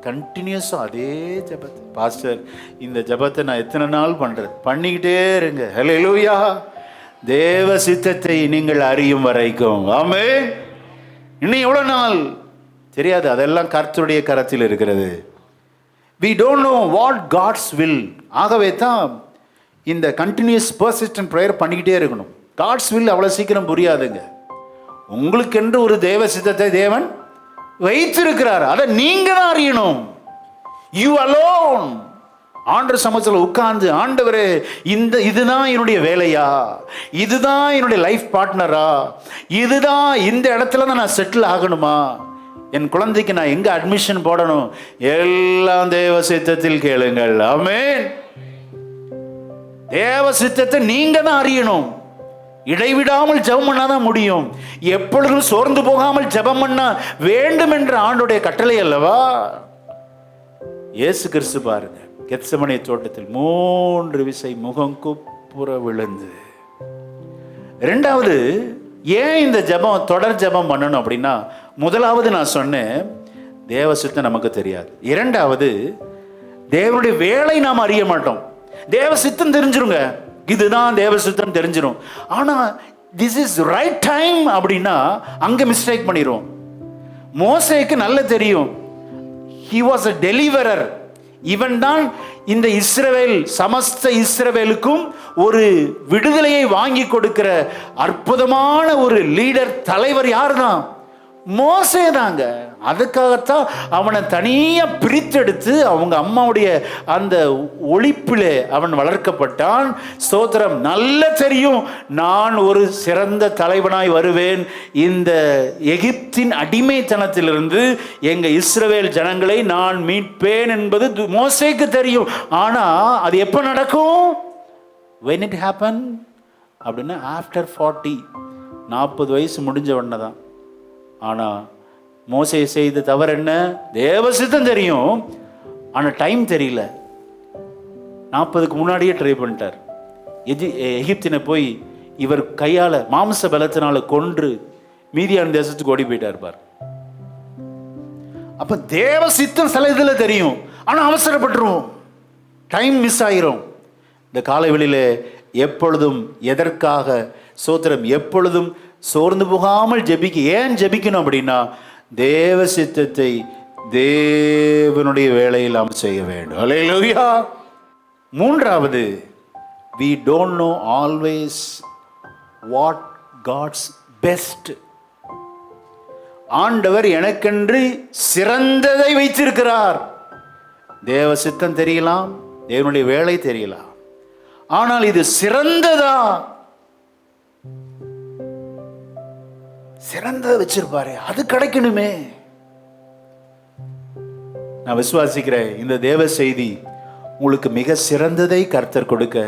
கண்டினியூஸா அதே ஜெபத்தை. பாஸ்டர், இந்த ஜெபத்தை நான் எத்தனை நாள் பண்றது? பண்ணிக்கிட்டே இருங்க. ஹல்லேலூயா. தேவ சித்தத்தை நீங்கள் அறியும் வரைக்கும். ஆமென். இன்னும் எவ்வளவு நாள் தெரியாது, அதெல்லாம் கர்த்தருடைய கரத்தில் இருக்கிறது. we don't know what God's will. ஆகவே தான் இந்த கண்டினியூஸ் பர்சிஸ்டன்ட் பிரேயர் பண்ணிக்கிட்டே இருக்கணும். God's will அவ்வளவு சீக்கிரம் புரியாதுங்க. உங்களுக்கென்று ஒரு தேவ சித்தத்தை தேவன் வைத்திருக்கிறார். அதை நீங்க தான் அறியணும். you alone. ஆண்டவர் சமூகத்தில் உட்கார்ந்து, ஆண்டவரே, இதுதான் என்னுடைய வேலையா, இதுதான் என்னுடைய லைஃப் பார்ட்னரா, இதுதான் இந்த இடத்துல தான் நான் செட்டில் ஆகணுமா, என் குழந்தைக்கு நான் எங்க அட்மிஷன் போடணும், எல்லாம் தேவ சித்தத்தில் கேளுங்கள். ஆமென். தேவ சித்தத்தை நீங்க தான் அறியணும். இடைவிடாமல் ஜெபம் பண்ணாதான் முடியும். எப்பொழுதும் சோர்ந்து போகாமல் ஜெபம் பண்ண வேண்டும் என்ற ஆண்டோடைய கட்டளை அல்லவா. இயேசு கிறிஸ்து பாருங்க, கெத்செமனே தோட்டத்தில் 3 விசை முகம் குப்புற விழுந்து. இரண்டாவது, ஏன் இந்த ஜெபம் தொடர் ஜெபம் பண்ணணும் அப்படின்னா, முதலாவது நான் சொன்னேன், தேவ சித்தம் நமக்கு தெரியாது. இரண்டாவது, தேவனுடைய வேலை நாம் அறிய மாட்டோம். தேவ சித்தம் தெரிஞ்சிருங்க, இதுதான் தேவ சித்தம் தெரிஞ்சிடும். ஆனா திஸ் இஸ் ரைட் டைம் அப்படின்னா அங்க மிஸ்டேக் பண்ணிடுவோம். மோசேக்கு நல்ல தெரியும், he was a deliverer. இவன் தான் இந்த இஸ்ரவேல், சமஸ்த இஸ்ரவேலுக்கும் ஒரு விடுதலையை வாங்கி கொடுக்கிற அற்புதமான ஒரு லீடர், தலைவர். யார் தான்? மோசே தாங்க. அதுக்காகத்தான் அவனை தனியா பிரித்தெடுத்து அவங்க அம்மாவுடைய அந்த ஒளிப்பிலே அவன் வளர்க்கப்பட்டான். ஸ்தோத்திரம். நல்ல தெரியும், நான் ஒரு சிறந்த தலைவனாய் வருவேன், இந்த எகிப்தின் அடிமைத்தனத்திலிருந்து எங்க இஸ்ரவேல் ஜனங்களை நான் மீட்பேன் என்பது மோசேக்கு தெரியும். ஆனா அது எப்ப நடக்கும்? when it happen அப்படின்னா ஆஃப்டர் 40 வயசு முடிஞ்ச உடனே தான். ஆனால் மோசே செய்த தவறு என்ன? தேவசித்தம் தெரியும், ஆனால் டைம் தெரியல. 40க்கு முன்னாடியே ட்ரை பண்ணிட்டார். எகிப்தினை போய் இவர் கையால் மாம்ச பலத்தினால கொன்று மீதியான தேசத்துக்கு ஓடி போயிட்டார் பார். அப்போ தேவசித்தம் சில இதில் தெரியும், ஆனால் அவசரப்பட்டுருவோம், டைம் மிஸ் ஆயிரும். இந்த காலைவெளியில் எப்பொழுதும் எதற்காக ஸ்தோத்திரம், எப்பொழுதும் சோர்ந்து போகாமல் ஜெபிக்க. ஏன் ஜெபிக்கணும் அப்படின்னா, தேவ சித்தத்தை தேவனுடைய வேளையில் நாம் செய்ய வேண்டும். அல்லேலூயா. மூன்றாவது, we don't know always what God's best. ஆண்டவர் எனக்கென்று சிறந்ததை வைத்திருக்கிறார். தேவ சித்தம் தெரியலாம், தேவனுடைய வேலை தெரியலாம், ஆனால் இது சிறந்ததா? சிறந்ததை வச்சிருப்பாரு, அது கிடைக்கணுமே. நான் விசுவாசிக்கிறேன், இந்த தேவ செய்தி உங்களுக்கு மிக சிறந்ததை கர்த்தர் கொடுக்க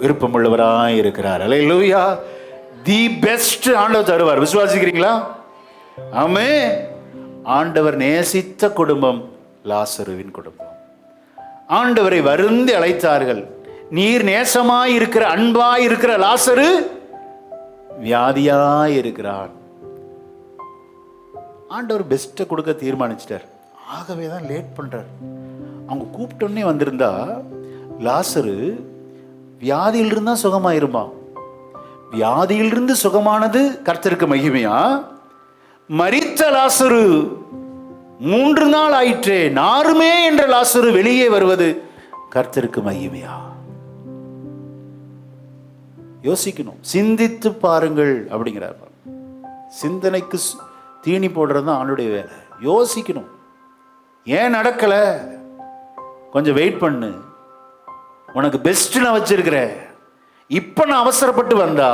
விருப்பமுள்ளவராய் இருக்கிறார். அல்லேலூயா. தி பெஸ்ட் ஆண்டவர் தருவார். விசுவாசிக்கிறீங்களா? ஆமென். ஆண்டவர் நேசித்த குடும்பம் லாசருவின் குடும்பம். ஆண்டவரை வருந்தி அழைத்தார்கள். நீர் நேசமாய் இருக்கிற, அன்பாய் இருக்கிற லாசரு வியாதியாய் இருக்கிறான். ஆண்டவர் பெஸ்ட்டை கொடுக்க தீர்மானிச்சிட்டார். ஆகவே தான் லேட் பண்றார். அவங்க கூப்பிட்டோன்னே வந்திருந்தா லாசரு வியாதியிலிருந்து தான் சுகமாயிருமா. வியாதியிலிருந்து சுகமானது கர்த்தருக்கு மகிமையா? மரித்த லாசரு 3 நாள் ஆயிற்றே, நாருமே என்ற லாசரு வெளியே வருவது கர்த்தருக்கு மகிமையா? யோசிக்கணும், சிந்தித்து பாருங்கள் அப்படிங்கிறார். சிந்தனைக்கு தீனி போடுறது தான் ஆண்டுடைய வேலை. யோசிக்கணும், ஏன் நடக்கல, கொஞ்சம் வெயிட் பண்ணு, உனக்கு பெஸ்ட் நான் வச்சிருக்கிறேன். இப்ப நான் அவசரப்பட்டு வந்தா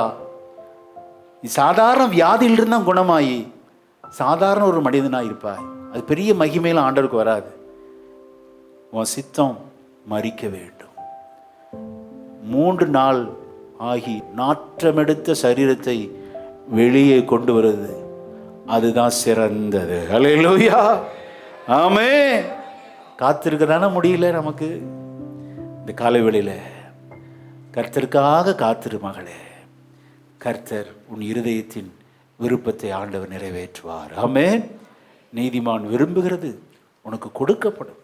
நீ சாதாரண வியாதியிலிருந்து தான் குணமாயி சாதாரண ஒரு மனிதனா இருப்பாய். அது பெரிய மகிமையில ஆண்டவருக்கு வராது. உன் சித்தம் மரிக்க வேண்டும். 3 நாள் ஆகி நாற்றமெடுத்த சரீரத்தை வெளியே கொண்டு வருது, அதுதான் சிறந்தது. அல்லேலூயா. ஆமென். காத்திருக்க தானே முடியல நமக்கு. இந்த காலை வேளையில கர்த்தருக்காக காத்திரு மகளே. கர்த்தர் உன் இருதயத்தின் விருப்பத்தை ஆண்டவர் நிறைவேற்றுவார். ஆமென். நீதிமான் விரும்புகிறது உனக்கு கொடுக்கப்படும்.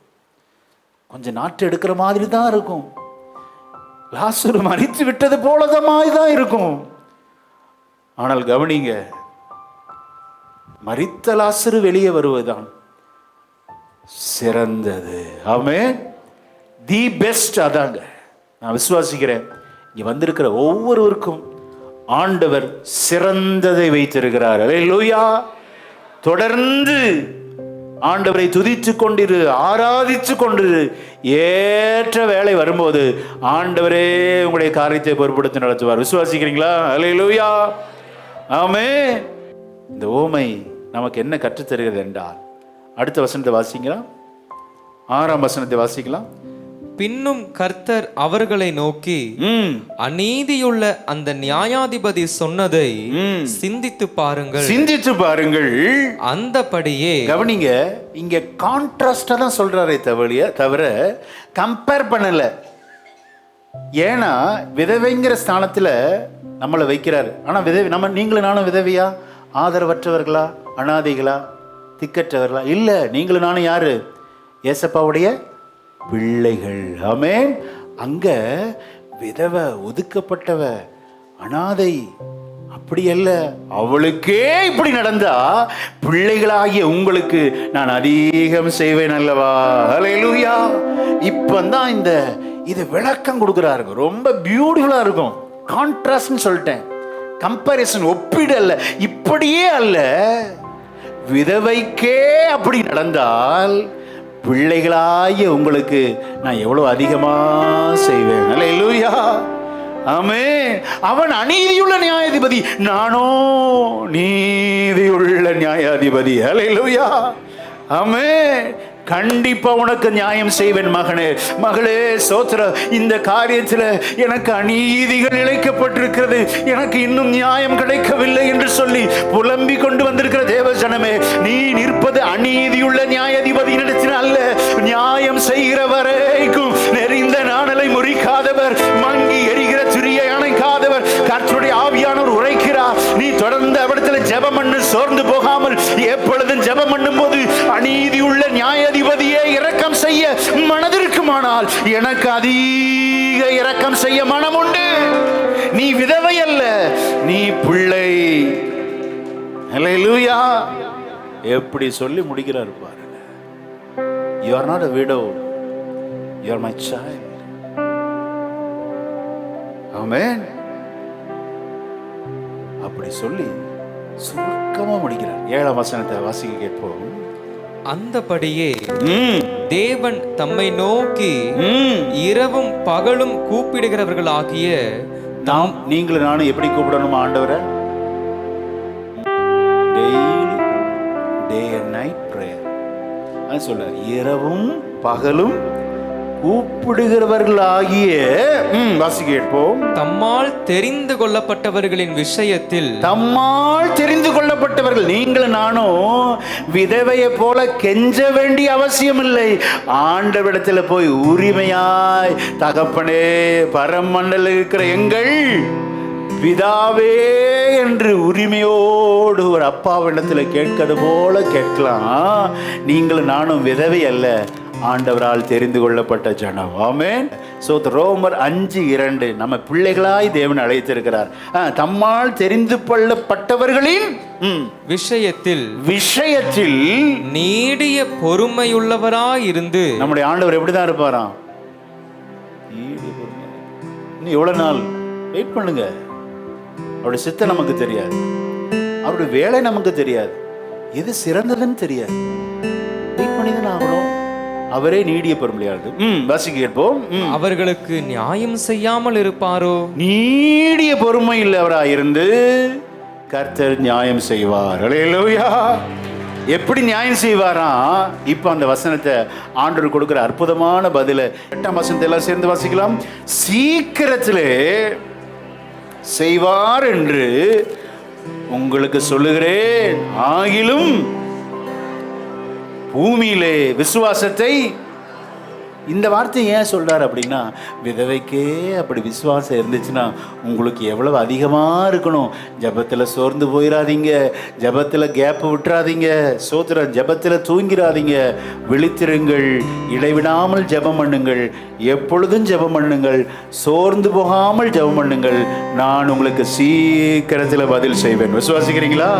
கொஞ்சம் நாட்டு எடுக்கிற மாதிரி தான் இருக்கும். லாசரு மரித்து விட்டது போலதான் இருக்கும். ஆனால் கவனிங்க, மரித்த லாசரு வெளியே வருவதுதான் சிறந்தது. ஆமென். தி பெஸ்ட் அதாங்க. நான் விசுவாசிக்கிறேன், இங்க வந்திருக்கிற ஒவ்வொருவருக்கும் ஆண்டவர் சிறந்ததை வைத்திருக்கிறார். அல்லேலூயா. தொடர்ந்து ஆண்டவரை துதித்து கொண்டிரு, ஆராதித்து கொண்டிரு. ஏற்ற வேலை வரும்போது ஆண்டவரே உங்களுடைய காரியத்தை பொறுப்படுத்தி நடத்துவார். விசுவாசிக்கிறீங்களா? அல்லேலூயா. ஆமென். இந்த ஓமை நமக்கு என்ன கற்றுத்தருகிறது என்றால், அடுத்த வசனத்தை வாசிக்கலாம். 6ஆம் வசனத்தை வாசிக்கலாம்.
பின்னும் கர்த்தர் அவர்களை நோக்கி, அநீதியுள்ள அந்த நியாயாதிபதி சொன்னதை சிந்தித்து பாருங்கள்.
சிந்தித்து பாருங்கள்.
அந்தபடியே
கவனிங்க, இங்க கான்ட்ராஸ்டா தான் சொல்றாரே தவிர கம்பேர் பண்ணல. ஏன்னா விதவைங்கிற ஸ்தானத்துல நம்மளை வைக்கிறாரு. ஆனா விதவை நீங்களும் நானும் விதவையா, ஆதரவற்றவர்களா, அனாதைகளா, திக்கற்றவர்களா? இல்ல, நீங்களும் நானும் யாரு? ஏசப்பாவுடைய பிள்ளைகள். ஆமென். அங்க விதவை, ஒதுக்கப்பட்டவ, அனாதை அப்படி அல்ல. அவளுக்கே இப்படி நடந்தா பிள்ளைகளாகிய உங்களுக்கு நான் அதிகம் செய்வேன் அல்லவா? ஹல்லேலூயா. இப்பதான் இது விளக்கம் கொடுக்குறாருங்க. ரொம்ப பியூட்டிஃபுல்லா இருக்கும். கான்ட்ராஸ்ட்னு சொல்லிட்டேன். கம்பேரிசன், ஒப்பீடு அல்ல. இப்படியே அல்ல, விதவைக்கே அப்படி நடந்தால் பிள்ளைகளாகிய உங்களுக்கு நான் எவ்வளவு அதிகமா செய்வேன். அல்லேலூயா, ஆமென். அவன் அநீதியுள்ள நியாயாதிபதி, நானோ நீதியுள்ள நியாயாதிபதி. அல்லேலூயா, ஆமென். கண்டிப்பா உனக்கு நியாயம் செய்வேன் மகனே, மகளே. சோத்திர, இந்த காரியத்தில் எனக்கு அநீதிகள் இழைக்கப்பட்டிருக்கிறது, எனக்கு இன்னும் நியாயம் கிடைக்கவில்லை என்று சொல்லி புலம்பி கொண்டு வந்திருக்கிற தேவஜனமே, நீ நிற்பது அநீதியுள்ள நியாயாதிபதியினிடத்தில் அல்ல. நியாயம் செய்கிற வரைக்கும் நெறிந்த நாணலை முறிக்காதவர், மங்கி எரிகிற திரியை அணைக்காதவர் கர்த்தருடைய ஆவியானவர் உரைக்கிறார். நீ தொடர்ந்து அவரிடத்தில் ஜெபம் பண்ணு, சோர்ந்து போகாமல். எப்பொழுதும் ஜெபம் பண்ணும் போது அநீதியுள்ள நியாயாதிபதியே இரக்கம் செய்ய மனதிற்குமானால் எனக்கு அதிக இரக்கம் செய்ய மனம் உண்டு. நீ விதவை அல்ல, நீ பிள்ளை. அல்லேலூயா. எப்படி சொல்லி முடிக்கிறார் பாருங்க. You are not a widow, you are my child. ஆமென். அப்படி சொல்லி சுருக்கமா முடிக்கிறார். 7ஆம் வசனத்தை வாசிக்க கேட்போம்.
அந்தபடியே தேவன் தம்மை நோக்கி இரவும் பகலும் கூப்பிடுகிறவர்களாகிய
நீங்களும் நானும் எப்படி கூப்பிடணுமா ஆண்டவரை? Daily, day and night prayer. அது சொல்றார், இரவும் பகலும் கூப்பிடுகிறவர்களாகிய வாசிக்க கேட்போம்.
தம்மால் தெரிந்து கொள்ளப்பட்டவர்களின் விஷயத்தில்,
தம்மால் தெரிந்து கொள்ளப்பட்டவர்கள். நீங்களும் நானும் விதவையை போல கெஞ்ச வேண்டிய அவசியம் இல்லை. ஆண்டவரிடத்தில் போய் உரிமையாய், தகப்பனே, பரமண்டல இருக்கிற எங்கள் பிதாவே என்று உரிமையோடு ஒரு அப்பாவிடத்தில் கேட்கிறது போல கேட்கலாம். நீங்களும் நானும் விதவை அல்ல, ஆண்டவரால் தெரிந்து கொள்ளப்பட்ட ஜனம். ஆமென். ரோமர் 5:2 நம்ம பிள்ளைகளாய் தேவன் அழைத்திருக்கிறார். தம்மால் தெரிந்து கொள்ளப்பட்டவர்களின்
விஷயத்தில்
நீடிய
பொறுமையுள்ளவராய் இருந்து.
நம்முடைய ஆண்டவர் எப்படிதான் இருப்பாராம்? இன்னும் எவ்வளவு நாள் வெயிட் பண்ணுங்க. அவருடைய சித்தம் நமக்கு தெரியாது, அவருடைய வேலை நமக்கு தெரியாது, எது சிறந்ததுன்னு தெரியாது. வெயிட் பண்ணி தான் ஆகணும். அவரே நீடிய பொறுமையாளர். வாசிக்க கேட்போம்.
அவர்களுக்கு நியாயம் செய்யாமல் இருப்பாரோ?
நீடிய பொறுமை இல்லவராய் இருந்து கர்த்தர் நியாயம் செய்வார். அல்லேலூயா. எப்படி நியாயம் செய்வாரா? இப்ப அந்த வசனத்தை ஆண்டவர் கொடுக்கிற அற்புதமான பதில 8ஆம் வசனத்தை எல்லாம் சேர்ந்து வாசிக்கலாம். சீக்கிரத்திலே செய்வார் என்று உங்களுக்கு சொல்லுகிறேன். ஆகிலும் பூமியிலே விசுவாசத்தை, இந்த வார்த்தை ஏன் சொல்றாரு அப்படின்னா, விதவைக்கே அப்படி விசுவாசம் இருந்துச்சுன்னா உங்களுக்கு எவ்வளவு அதிகமாக இருக்கணும். ஜபத்தில் சோர்ந்து போயிடாதீங்க, ஜபத்தில் கேப் விட்டுறாதீங்க, சோத்திரம் ஜபத்தில் தூங்கிடாதீங்க. விழித்திருங்கள், இடைவிடாமல் ஜபம் பண்ணுங்கள், எப்பொழுதும் ஜபம் பண்ணுங்கள், சோர்ந்து போகாமல் ஜபம் பண்ணுங்கள். நான் உங்களுக்கு சீக்கிரத்தில் பதில் செய்வேன். விசுவாசிக்கிறீங்களா?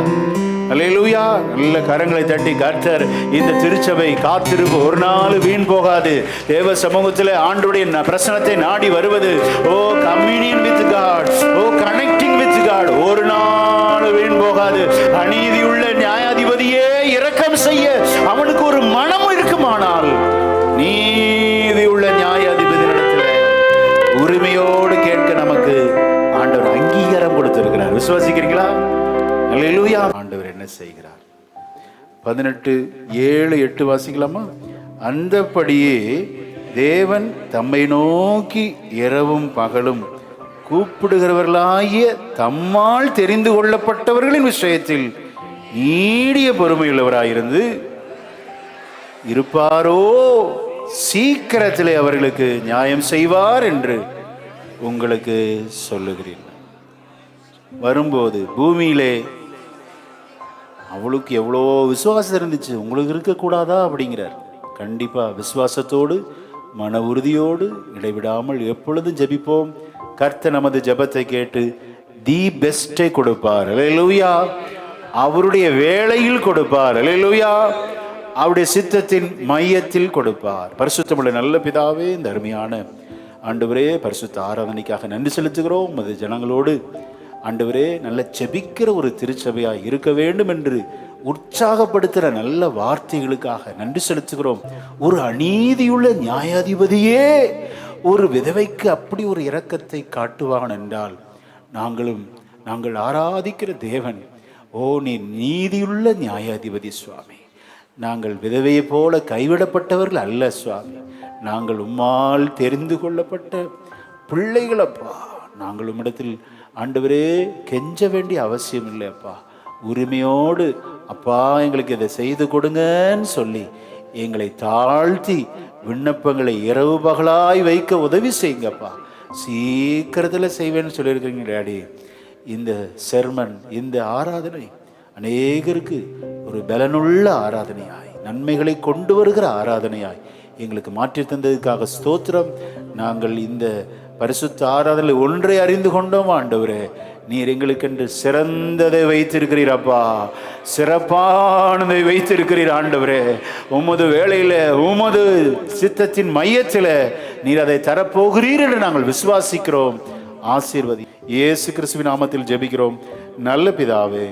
அல்லேலூயா. நல்ல கரங்களை தட்டி கர்த்தர் இந்த திருச்சபை காத்திருப்பு ஒரு நாள் வீண் போகாது. தேவ சமூகத்தில் ஆண்டவருடைய பிரசனத்தை நாடி வருவது, or communion with God, or connecting with God, ஒரு நாள் வீண் போகாது. அநீதியுள்ள நியாயாதிபதியே இரக்கம் செய்ய அவனுக்கு ஒரு மனம் இருக்குமானால், நீதியுள்ள நியாயாதிபதி இடத்துல உரிமையோடு கேட்க நமக்கு ஆண்டவர் அங்கீகாரம் கொடுத்திருக்கிறார். விசுவாசிக்கிறீங்களா? அல்லேலூயா. ஆண்டவர் என்ன செய்கிறார்? 18:7-8 வாசிக்கலாமா? அந்தபடியே தேவன் தம்மை நோக்கி இரவும் பகலும் கூப்பிடுகிறவர்களாகிய தம்மால் தெரிந்து கொள்ளப்பட்டவர்களின் விஷயத்தில் நீடிய பொறுமையுள்ளவராயிருந்து இருப்பாரோ? சீக்கிரத்திலே அவர்களுக்கு நியாயம் செய்வார் என்று உங்களுக்கு சொல்லுகிறேன். வரும்போது பூமியிலே அவளுக்கு எவ்வளோ விசுவாசம் இருந்துச்சு, உங்களுக்கு இருக்கக்கூடாதா அப்படிங்கிறார். கண்டிப்பாக விசுவாசத்தோடு மன உறுதியோடு இடைவிடாமல் எப்பொழுதும் ஜெபிப்போம். கர்த்தர் நமது ஜெபத்தை கேட்டு தி பெஸ்டை கொடுப்பார். அல்லேலூயா. அவருடைய வேளையில் கொடுப்பார். அல்லேலூயா. அவருடைய சித்தத்தின் மையத்தில் கொடுப்பார். பரிசுத்தமுள்ள நல்ல பிதாவே, இந்த அருமையான ஆண்டவரே பரிசுத்த ஆராதனைக்காக நன்றி செலுத்துகிறோம். அது ஜனங்களோடு ஆண்டவரே நல்ல செபிக்கிற ஒரு திருச்சபையாக இருக்க வேண்டும் என்று உற்சாகப்படுத்துகிற நல்ல வார்த்தைகளுக்காக நன்றி செலுத்துகிறோம். ஒரு அநீதியுள்ள நியாயாதிபதியே ஒரு விதவைக்கு அப்படி ஒரு இரக்கத்தை காட்டுவான் என்றால் நாங்கள் ஆராதிக்கிற தேவன், நீ நீதியுள்ள நியாயாதிபதி சுவாமி. நாங்கள் விதவையை போல கைவிடப்பட்டவர்கள் அல்ல சுவாமி. நாங்கள் உம்மால் தெரிந்து கொள்ளப்பட்ட பிள்ளைகளப்பா. நாங்கள் உம்மிடத்தில் ஆண்டவரே கெஞ்ச வேண்டிய அவசியம் இல்லை அப்பா. உரிமையோடு அப்பா எங்களுக்கு இதை செய்து கொடுங்கன்னு சொல்லி எங்களை தாழ்த்தி விண்ணப்பங்களை இரவு பகலாய் வைக்க உதவி செய்யுங்கப்பா. சீக்கிரத்தில் செய்வேன்னு சொல்லியிருக்கிறீங்க டாடி. இந்த செர்மன், இந்த ஆராதனை அநேகருக்கு ஒரு பலனுள்ள ஆராதனையாய், நன்மைகளை கொண்டு வருகிற ஆராதனையாய் எங்களுக்கு மாற்றி தந்ததுக்காக ஸ்தோத்திரம். நாங்கள் இந்த பரிசுத்த ஆராதனை ஒன்றை அறிந்து கொண்டோம் ஆண்டவரே, நீர் எங்களுக்கென்று சிறந்ததை வைத்திருக்கிறீர் அப்பா, சிறப்பானதை வைத்திருக்கிறீர் ஆண்டவரே. உமது வேளையில் உமது சித்தத்தின் மையத்தில் நீர் அதை தரப்போகிறீர் என்று நாங்கள் விசுவாசிக்கிறோம். ஆசீர்வதி. இயேசு கிறிஸ்துவின் நாமத்தில் ஜெபிக்கிறோம் நல்ல பிதாவே.